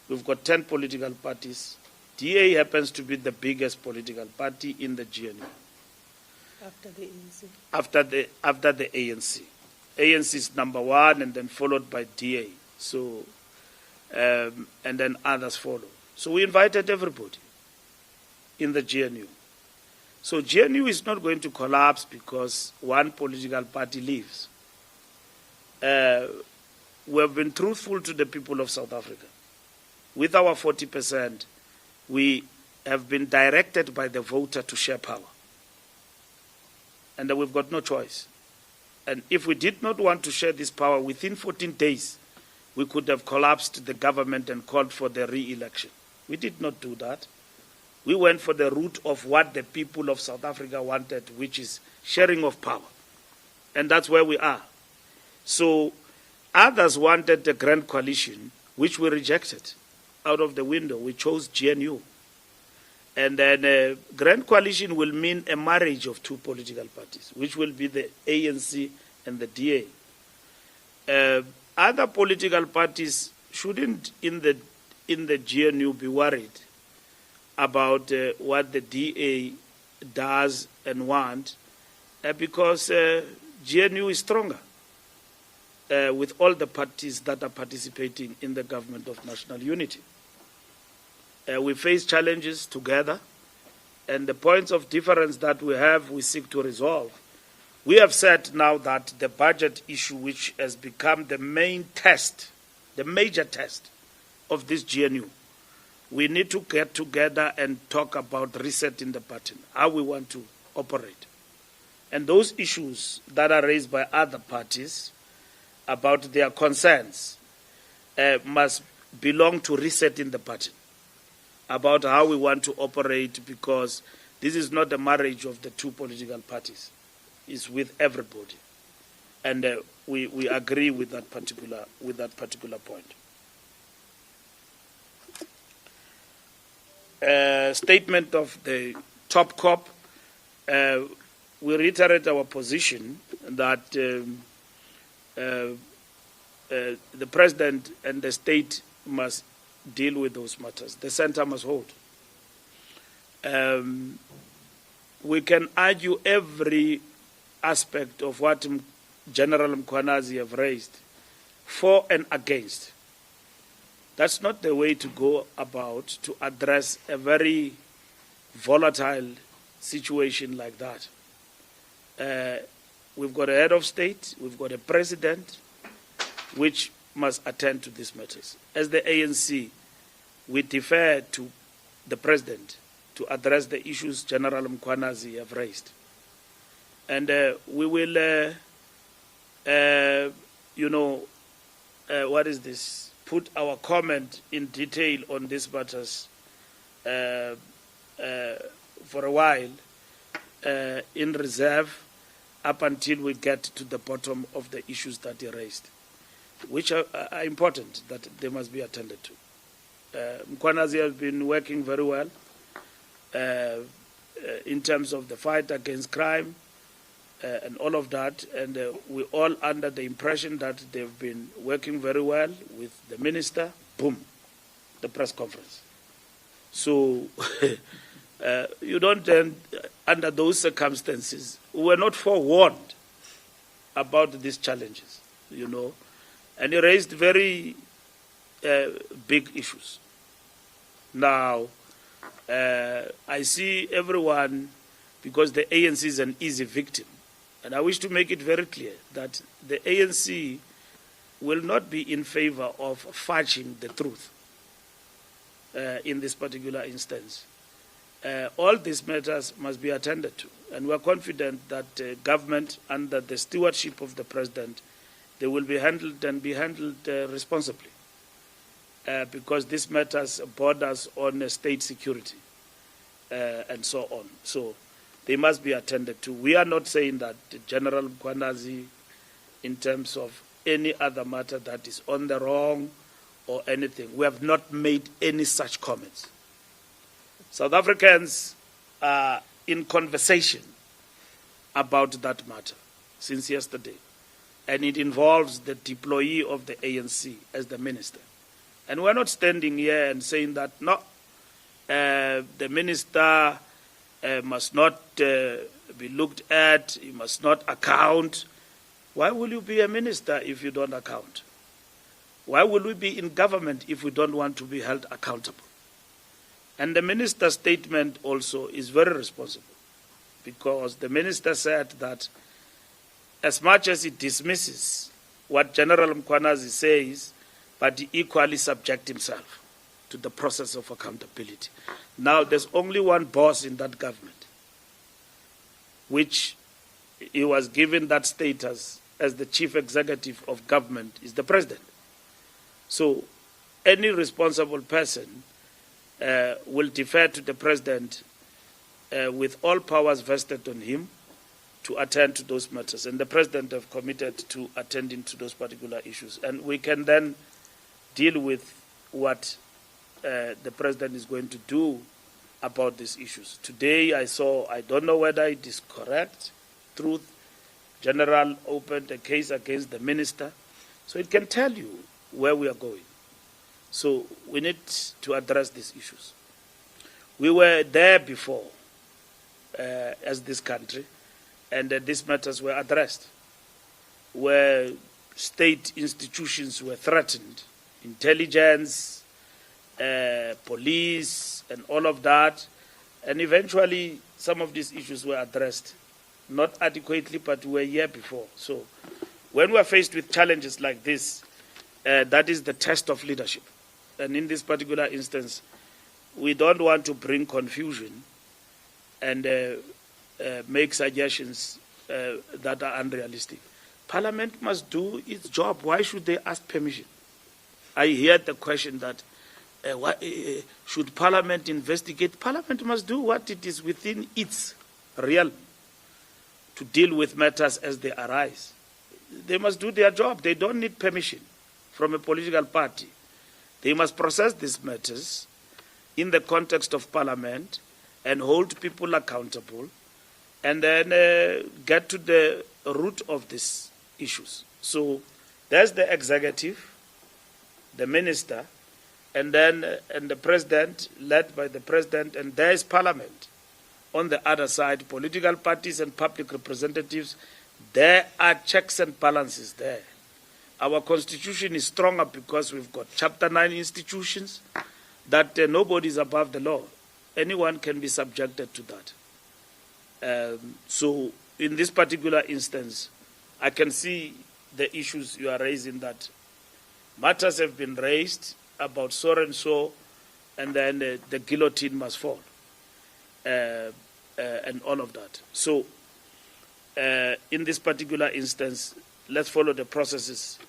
We've got 10 political parties. DA happens to be the biggest political party in the GNU. After the ANC. After the ANC. ANC is number one and then followed by DA. So, and then others follow. So we invited everybody in the GNU. So GNU is not going to collapse because one political party leaves. We have been truthful to the people of South Africa. With our 40%, we have been directed by the voter to share power. And we've got no choice. And if we did not want to share this power within 14 days, we could have collapsed the government and called for the re-election. We did not do that. We went for the route of what the people of South Africa wanted, which is sharing of power. And that's where we are. So others wanted the Grand Coalition, which we rejected out of the window. We chose GNU. And then Grand Coalition will mean a marriage of two political parties, which will be the ANC and the DA. Other political parties shouldn't, in the GNU, be worried about what the DA does and want, because GNU is stronger with all the parties that are participating in the government of national unity. We face challenges together, and the points of difference that we have, we seek to resolve. We have said now that the budget issue, which has become the main test, the major test of this GNU, we need to get together and talk about resetting the pattern, how we want to operate. And those issues that are raised by other parties about their concerns must belong to resetting the pattern, about how we want to operate, because this is not a marriage of the two political parties. It's with everybody. And we agree with that particular point. Statement of the top cop, we reiterate our position that the president and the state must deal with those matters. The center must hold. We can argue every aspect of what General Mkhwanazi have raised, for and against. That's not the way to go about to address a very volatile situation like that. We've got a head of state, we've got a president, which must attend to these matters. As the ANC, we defer to the president to address the issues General Mkhwanazi have raised. And we will, put our comment in detail on these matters for a while in reserve up until we get to the bottom of the issues that he raised, which are important, that they must be attended to. Mkhwanazi has been working very well in terms of the fight against crime and all of that, and we're all under the impression that they've been working very well with the minister. Boom, the press conference. So you don't, under those circumstances, we were not forewarned about these challenges, and he raised very big issues. Now, I see everyone, because the ANC is an easy victim, and I wish to make it very clear that the ANC will not be in favor of fudging the truth in this particular instance. All these matters must be attended to, and we are confident that government, under the stewardship of the president, they will be handled and be handled responsibly, because these matters borders on state security and so on. So they must be attended to. We are not saying that General Mkhwanazi, in terms of any other matter that is on the wrong or anything, we have not made any such comments. South Africans are in conversation about that matter since yesterday, and it involves the deployee of the ANC as the minister. And we're not standing here and saying that, no, the minister must not be looked at, he must not account. Why will you be a minister if you don't account? Why will we be in government if we don't want to be held accountable? And the minister's statement also is very responsible, because the minister said that as much as he dismisses what General Mkhwanazi says, but he equally subjects himself to the process of accountability. Now, there's only one boss in that government, which he was given that status as the chief executive of government, is the president. So any responsible person will defer to the president with all powers vested on him to attend to those matters. And the president have committed to attending to those particular issues. And we can then deal with what the president is going to do about these issues. Today I don't know whether it is correct, truth, General opened a case against the minister. So it can tell you where we are going. So we need to address these issues. We were there before as this country, and these matters were addressed, where state institutions were threatened, intelligence, police, and all of that. And eventually some of these issues were addressed, not adequately, but we were here before. So when we are faced with challenges like this, that is the test of leadership. And in this particular instance, we don't want to bring confusion and make suggestions that are unrealistic. Parliament must do its job. Why should they ask permission? I hear the question that should Parliament investigate? Parliament must do what it is within its realm to deal with matters as they arise. They must do their job. They don't need permission from a political party. They must process these matters in the context of Parliament and hold people accountable, and then get to the root of these issues. So there's the executive, the minister, and then the president, led by the president, and there's Parliament. On the other side, political parties and public representatives, there are checks and balances there. Our constitution is stronger because we've got Chapter 9 institutions that nobody is above the law. Anyone can be subjected to that. So in this particular instance, I can see the issues you are raising, that matters have been raised about so and so, and then the guillotine must fall, and all of that. So in this particular instance, let's follow the processes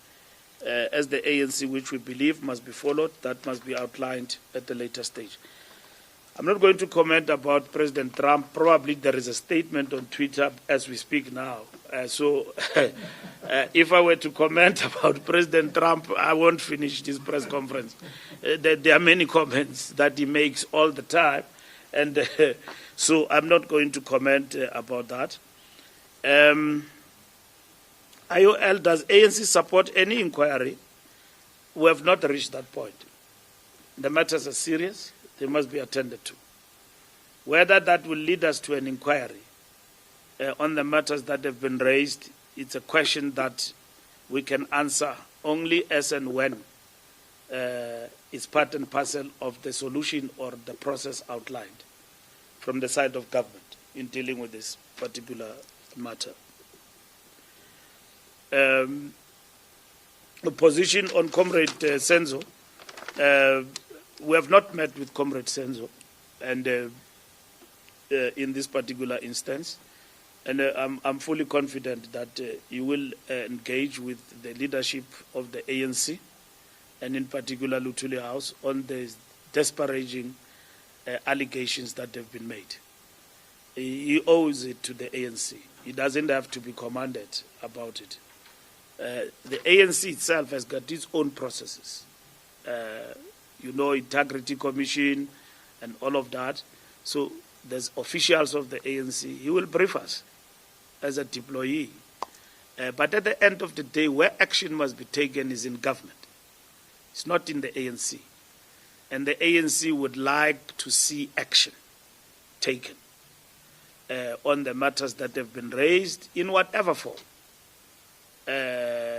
as the ANC, which we believe must be followed. That must be outlined at a later stage. I'm not going to comment about President Trump. Probably there is a statement on Twitter as we speak now. So if I were to comment about President Trump, I won't finish this press conference. There are many comments that he makes all the time. And so I'm not going to comment about that. IOL, does ANC support any inquiry? We have not reached that point. The matters are serious. They must be attended to. Whether that will lead us to an inquiry on the matters that have been raised, it's a question that we can answer only as and when it's part and parcel of the solution or the process outlined from the side of government in dealing with this particular matter. The position on Comrade Senzo, we have not met with Comrade Senzo, and in this particular instance, and I'm fully confident that he will engage with the leadership of the ANC, and in particular Luthuli House, on the disparaging allegations that have been made. He owes it to the ANC. He doesn't have to be commanded about it. The ANC itself has got its own processes. Integrity Commission and all of that. So there's officials of the ANC. He will brief us as a deployee. But at the end of the day, where action must be taken is in government. It's not in the ANC. And the ANC would like to see action taken on the matters that have been raised in whatever form,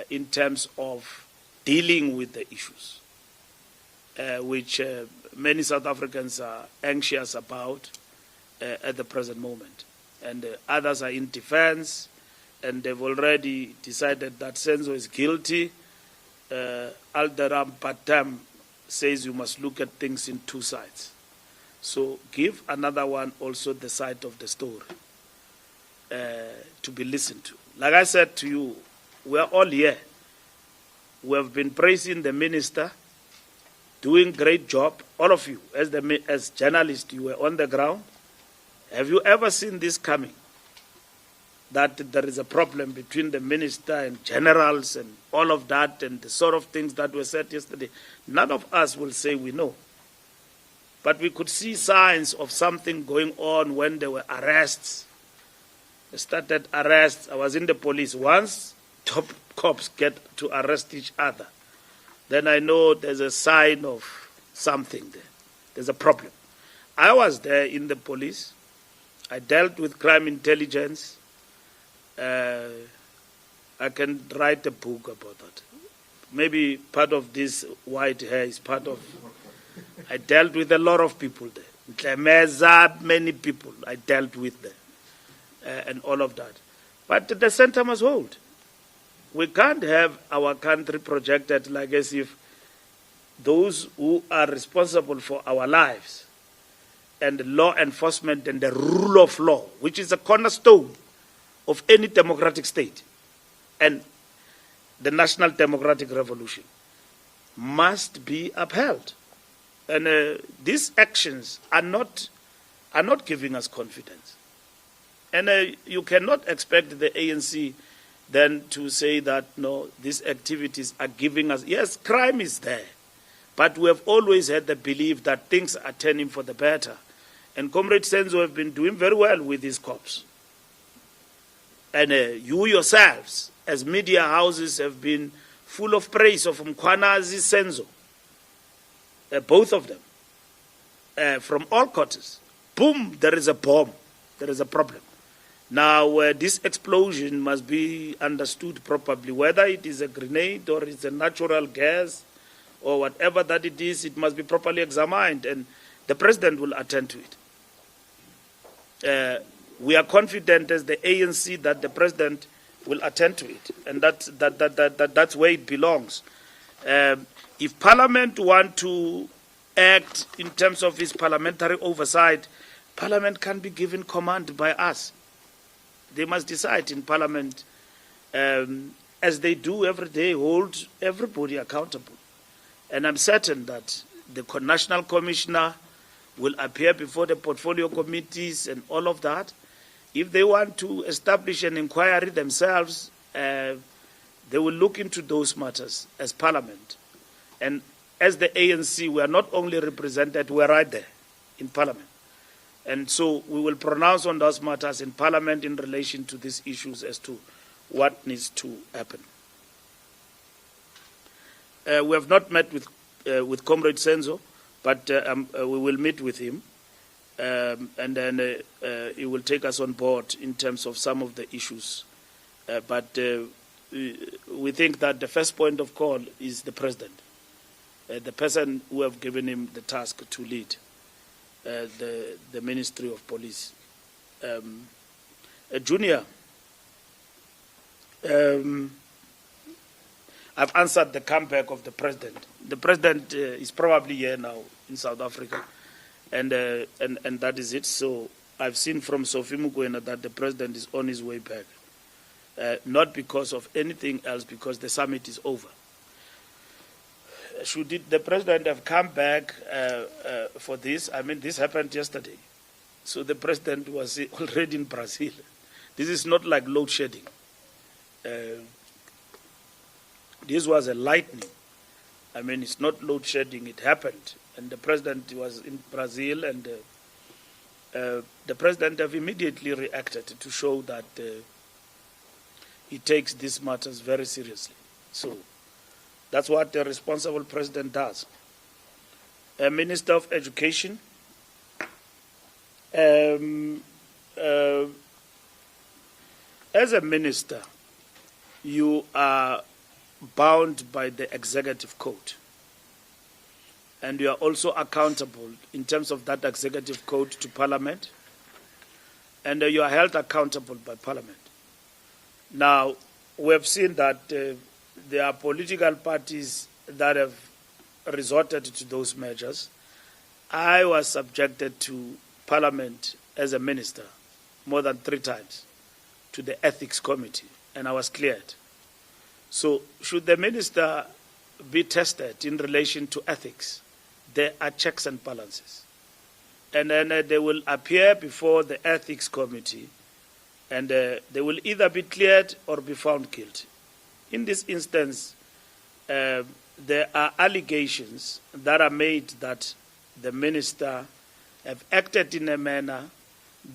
in terms of dealing with the issues, which many South Africans are anxious about at the present moment. And others are in defense, and they've already decided that Senzo is guilty. Alderam Patam says you must look at things in two sides. So give another one also the side of the story to be listened to. Like I said to you, we are all here. We have been praising the minister, doing great job. All of you, as journalists, you were on the ground. Have you ever seen this coming? That there is a problem between the minister and generals and all of that and the sort of things that were said yesterday? None of us will say we know. But we could see signs of something going on when there were arrests. They started arrests. I was in the police. Once top cops get to arrest each other, then I know there's a sign of something there. There's a problem. I was there in the police. I dealt with crime intelligence. I can write a book about that. Maybe part of this white hair is part of... I dealt with a lot of people there. Many people I dealt with there, and all of that. But the center must hold. We can't have our country projected like as if those who are responsible for our lives and law enforcement and the rule of law, which is a cornerstone of any democratic state and the national democratic revolution, must be upheld. And these actions are not giving us confidence. And you cannot expect the ANC then to say that, no, these activities are giving us... Yes, crime is there. But we have always had the belief that things are turning for the better. And Comrade Senzo have been doing very well with these cops. And you yourselves, as media houses, have been full of praise of Mkhwanazi, Senzo. Both of them. From all quarters. Boom, there is a bomb. There is a problem. Now, this explosion must be understood properly. Whether it is a grenade or it's a natural gas or whatever that it is, it must be properly examined. And the president will attend to it. we are confident as the ANC that the President will attend to it, and that's where it belongs. If Parliament want to act in terms of its parliamentary oversight, Parliament can be given command by us. They must decide in Parliament, as they do every day, hold everybody accountable. And I'm certain that the National Commissioner will appear before the portfolio committees and all of that. If they want to establish an inquiry themselves, they will look into those matters as Parliament. And as the ANC, we are not only represented, we are right there in Parliament. And so we will pronounce on those matters in Parliament in relation to these issues as to what needs to happen. We have not met with Comrade Senzo, but we will meet with him, and then he will take us on board in terms of some of the issues. But we think that the first point of call is the President, the person who have given him the task to lead the Ministry of Police. Junior, I've answered the comeback of the President. The President is probably here now in South Africa, and that is it. So I've seen from Sophie Mkhwanazi that the President is on his way back, not because of anything else, because the summit is over. Should the President have come back for this? I mean, this happened yesterday. So the President was already in Brazil. This is not like load shedding. This was a lightning. I mean, it's not load shedding, it happened. And the President was in Brazil, and the President have immediately reacted to show that he takes these matters very seriously. So that's what a responsible President does. Minister of Education, as a minister, you are bound by the executive code, and you are also accountable in terms of that executive code to Parliament, and you are held accountable by Parliament. Now, we have seen that there are political parties that have resorted to those measures. I was subjected to Parliament as a minister more than 3 times to the Ethics Committee, and I was cleared. So should the minister be tested in relation to ethics, there are checks and balances. And then they will appear before the Ethics Committee, and they will either be cleared or be found guilty. In this instance, there are allegations that are made that the minister have acted in a manner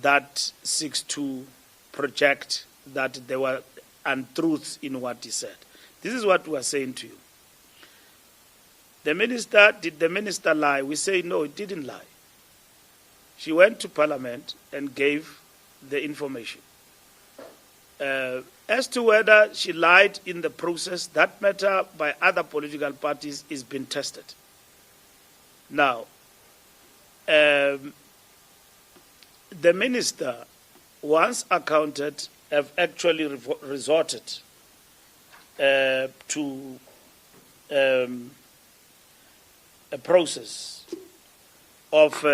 that seeks to project that there were untruths in what he said. This is what we are saying to you. Did the minister lie? We say no, it didn't lie. She went to Parliament and gave the information. As to whether she lied in the process, that matter by other political parties is being tested. Now, the minister, once accounted, have actually resorted to a process of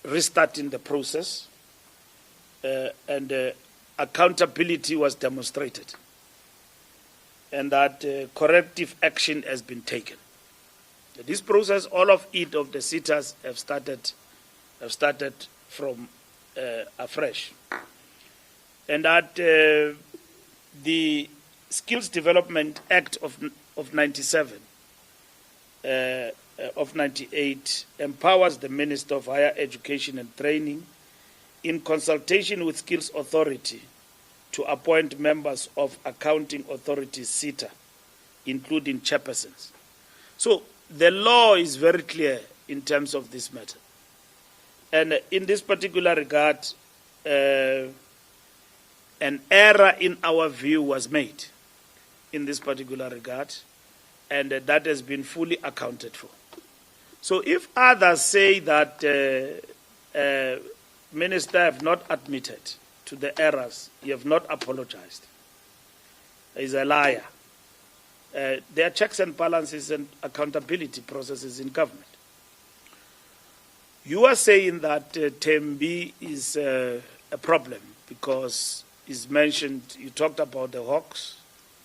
restarting the process, and accountability was demonstrated, and that corrective action has been taken. This process, all of it, of the sitters have started from afresh, and that the Skills Development Act of 97, of 98, empowers the Minister of Higher Education and Training, in consultation with Skills Authority, to appoint members of Accounting Authority SETA, including chairpersons. So the law is very clear in terms of this matter. And in this particular regard, an error in our view was made in this particular regard, and that has been fully accounted for. So if others say that Minister, have not admitted to the errors. You have not apologized. He's a liar. There are checks and balances and accountability processes in government. You are saying that Tembi is a problem because it's mentioned, you talked about the Hawks.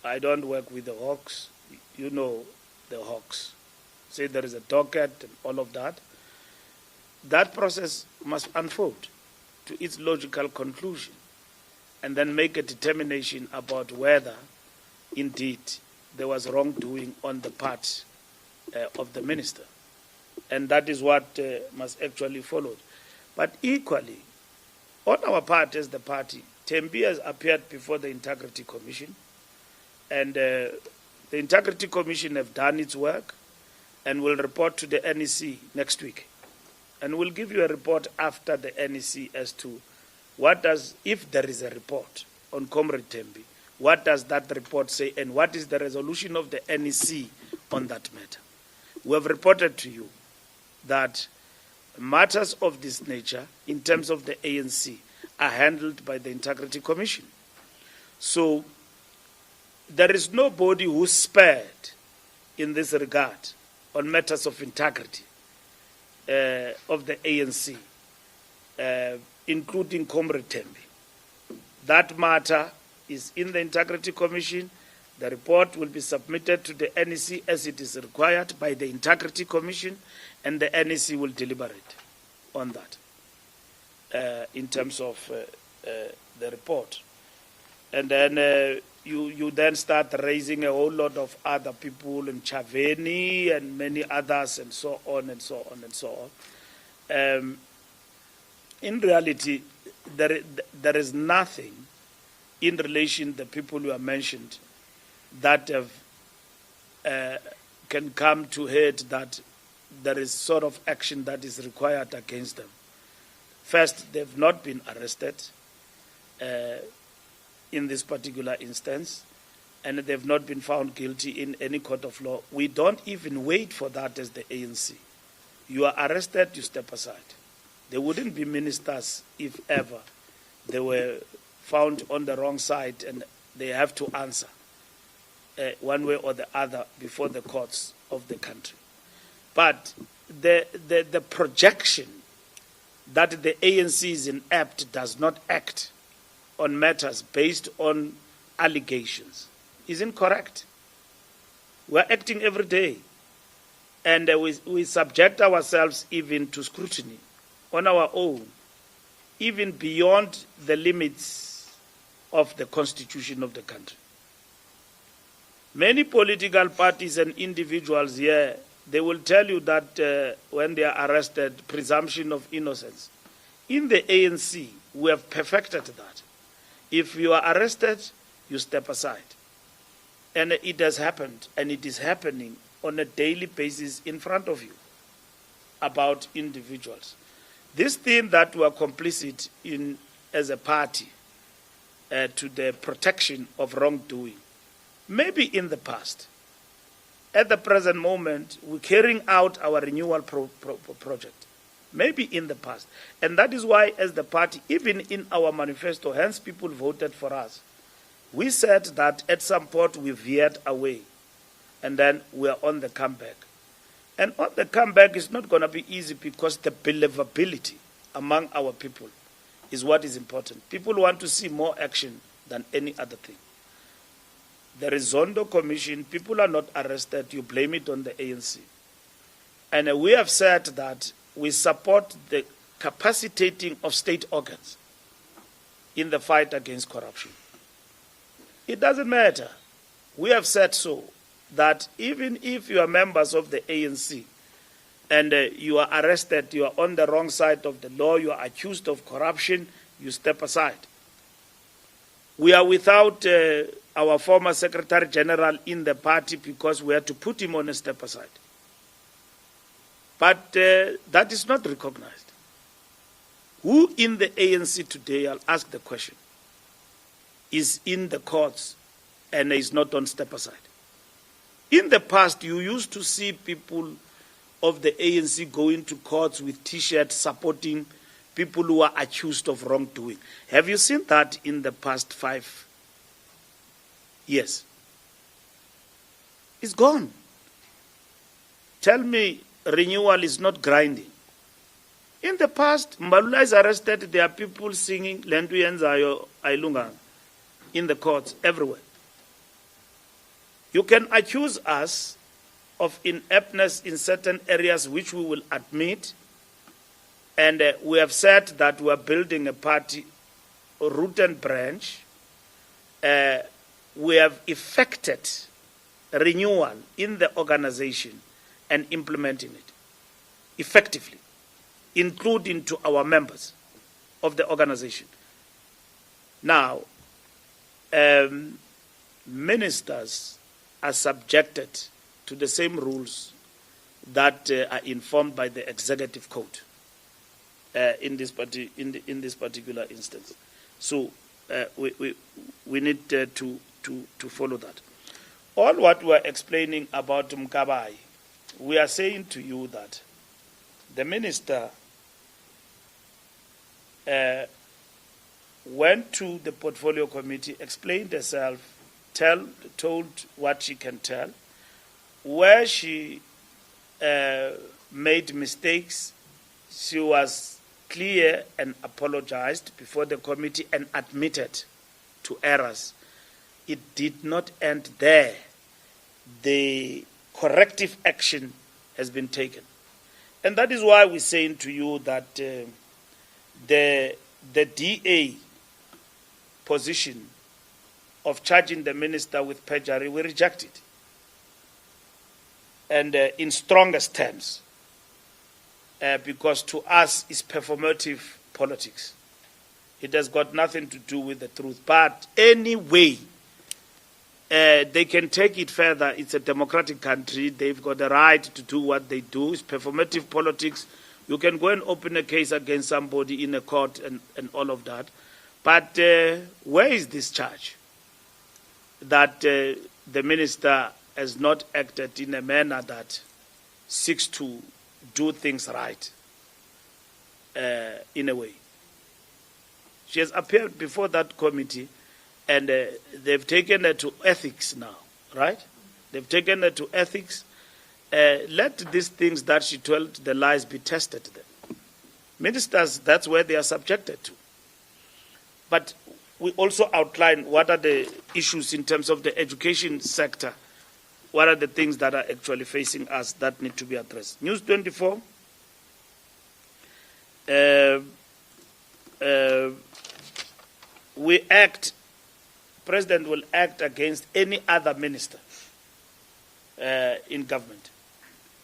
I don't work with the Hawks. You know the Hawks. Say there is a docket and all of that. That process must unfold to its logical conclusion and then make a determination about whether indeed there was wrongdoing on the part of the minister. And that is what must actually follow. But equally, on our part as the party, Tembi has appeared before the Integrity Commission, and the Integrity Commission have done its work and will report to the NEC next week. And we'll give you a report after the NEC as to what does, if there is a report on Comrade Tembi, what does that report say and what is the resolution of the NEC on that matter. We have reported to you that matters of this nature, in terms of the ANC, are handled by the Integrity Commission. So there is nobody who's spared in this regard on matters of integrity of the ANC, including Comrade Tembi. That matter is in the Integrity Commission. The report will be submitted to the NEC as it is required by the Integrity Commission, and the NEC will deliberate on that in terms of the report. And then you then start raising a whole lot of other people, and Chaveni and many others, and so on and so on and so on. In reality, there is nothing in relation to the people who are mentioned that can come to head that there is sort of action that is required against them. First, they've not been arrested in this particular instance, and they've not been found guilty in any court of law. We don't even wait for that as the ANC. You are arrested, you step aside. They wouldn't be ministers if ever they were found on the wrong side and they have to answer one way or the other before the courts of the country. But the projection that the ANC is inept, does not act on matters based on allegations is incorrect. We're acting every day, and we subject ourselves even to scrutiny on our own, even beyond the limits of the constitution of the country. Many political parties and individuals here, they will tell you that when they are arrested, presumption of innocence. In the ANC, we have perfected that. If you are arrested, you step aside. And it has happened, and it is happening on a daily basis in front of you about individuals. This thing that we are complicit in as a party to the protection of wrongdoing, maybe in the past. At the present moment, we're carrying out our renewal project. Maybe in the past. And that is why, as the party, even in our manifesto, hence people voted for us, we said that at some point we veered away, and then we are on the comeback. And on the comeback is not going to be easy because the believability among our people is what is important. People want to see more action than any other thing. There is Zondo Commission, people are not arrested, you blame it on the ANC. And we have said that we support the capacitating of state organs in the fight against corruption. It doesn't matter. We have said so, that even if you are members of the ANC and you are arrested, you are on the wrong side of the law, you are accused of corruption, you step aside. We are without our former Secretary General in the party because we had to put him on a step aside. But that is not recognized. Who in the ANC today, I'll ask the question, is in the courts and is not on step aside? In the past, you used to see people of the ANC going to courts with T-shirts supporting people who are accused of wrongdoing. Have you seen that in the past 5 years? It's gone. Tell me renewal is not grinding. In the past, Mbalula is arrested, there are people singing Lendu Yenzayo Ailunga in the courts everywhere. You can accuse us of ineptness in certain areas which we will admit, and we have said that we are building a party, root and branch. We have effected renewal in the organization and implementing it effectively, including to our members of the organization. Now, ministers are subjected to the same rules that are informed by the executive code in this particular instance. So we need to follow that. All what we are explaining about Mkabai, we are saying to you that the minister went to the portfolio committee, explained herself, told what she can tell, where she made mistakes. She was clear and apologized before the committee and admitted to errors. It did not end there. The corrective action has been taken. And that is why we're saying to you that the DA position of charging the minister with perjury, we reject it. And in strongest terms, because to us it's performative politics. It has got nothing to do with the truth. But anyway, they can take it further. It's a democratic country. They've got the right to do what they do. It's performative politics. You can go and open a case against somebody in a court and all of that. But where is this charge? That the minister has not acted in a manner that seeks to do things right in a way. She has appeared before that committee, and they've taken her to ethics now, right? They've taken her to ethics. Let these things that she told, the lies, be tested then. Ministers, that's where they are subjected to. But we also outline what are the issues in terms of the education sector. What are the things that are actually facing us that need to be addressed? News 24. President will act against any other minister in government.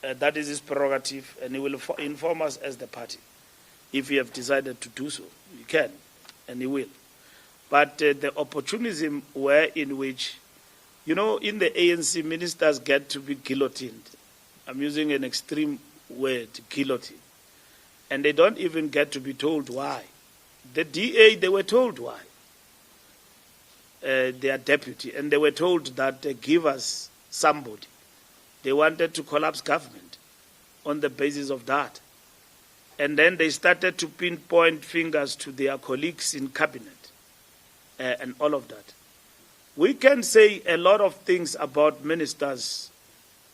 That is his prerogative, and he will inform us as the party. If he have decided to do so, he can, and he will. But the opportunism where in which, in the ANC, ministers get to be guillotined. I'm using an extreme word, guillotine. And they don't even get to be told why. The DA, they were told why. Their deputy, and they were told that they give us somebody. They wanted to collapse government on the basis of that. And then they started to pinpoint fingers to their colleagues in cabinet and all of that. We can say a lot of things about ministers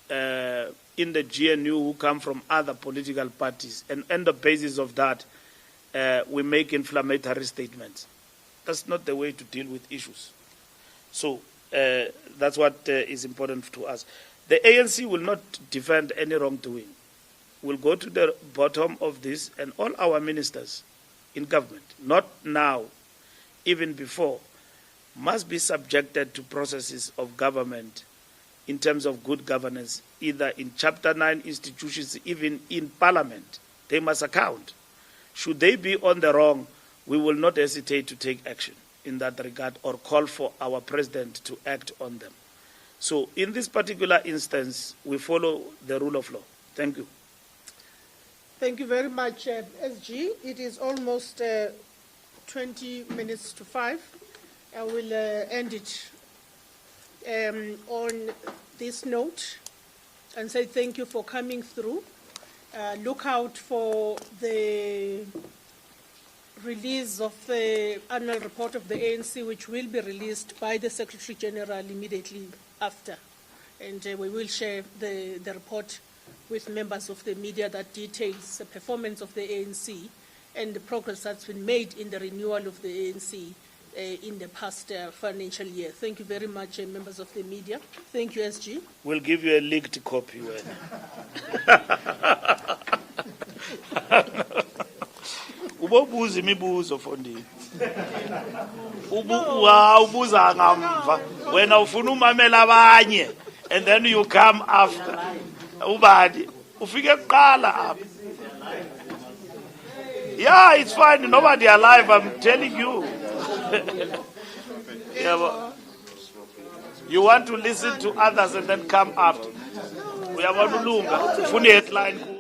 in the GNU who come from other political parties, and on the basis of that, we make inflammatory statements. That's not the way to deal with issues. So that's what is important to us. The ANC will not defend any wrongdoing. We'll go to the bottom of this, and all our ministers in government, not now, even before, must be subjected to processes of government in terms of good governance, either in Chapter 9 institutions, even in Parliament. They must account. Should they be on the wrong, we will not hesitate to take action in that regard or call for our president to act on them. So in this particular instance, we follow the rule of law. Thank you. Thank you very much, SG. It is almost 20 minutes to 5. I will end it on this note and say thank you for coming through. Look out for the release of the annual report of the ANC, which will be released by the Secretary General immediately after. And we will share the report with members of the media that details the performance of the ANC and the progress that's been made in the renewal of the ANC in the past financial year. Thank you very much, members of the media. Thank you, SG. We'll give you a leaked copy. Ubobuza imibuzo Fondini. Ubuza ngamva. Wena ufuna umamela abanye and then you come after. Ubadi ufike kuqala apha. Yeah, it's fine. Nobody alive, I'm telling you. Yeah, but you want to listen to others and then come after. We have a headline.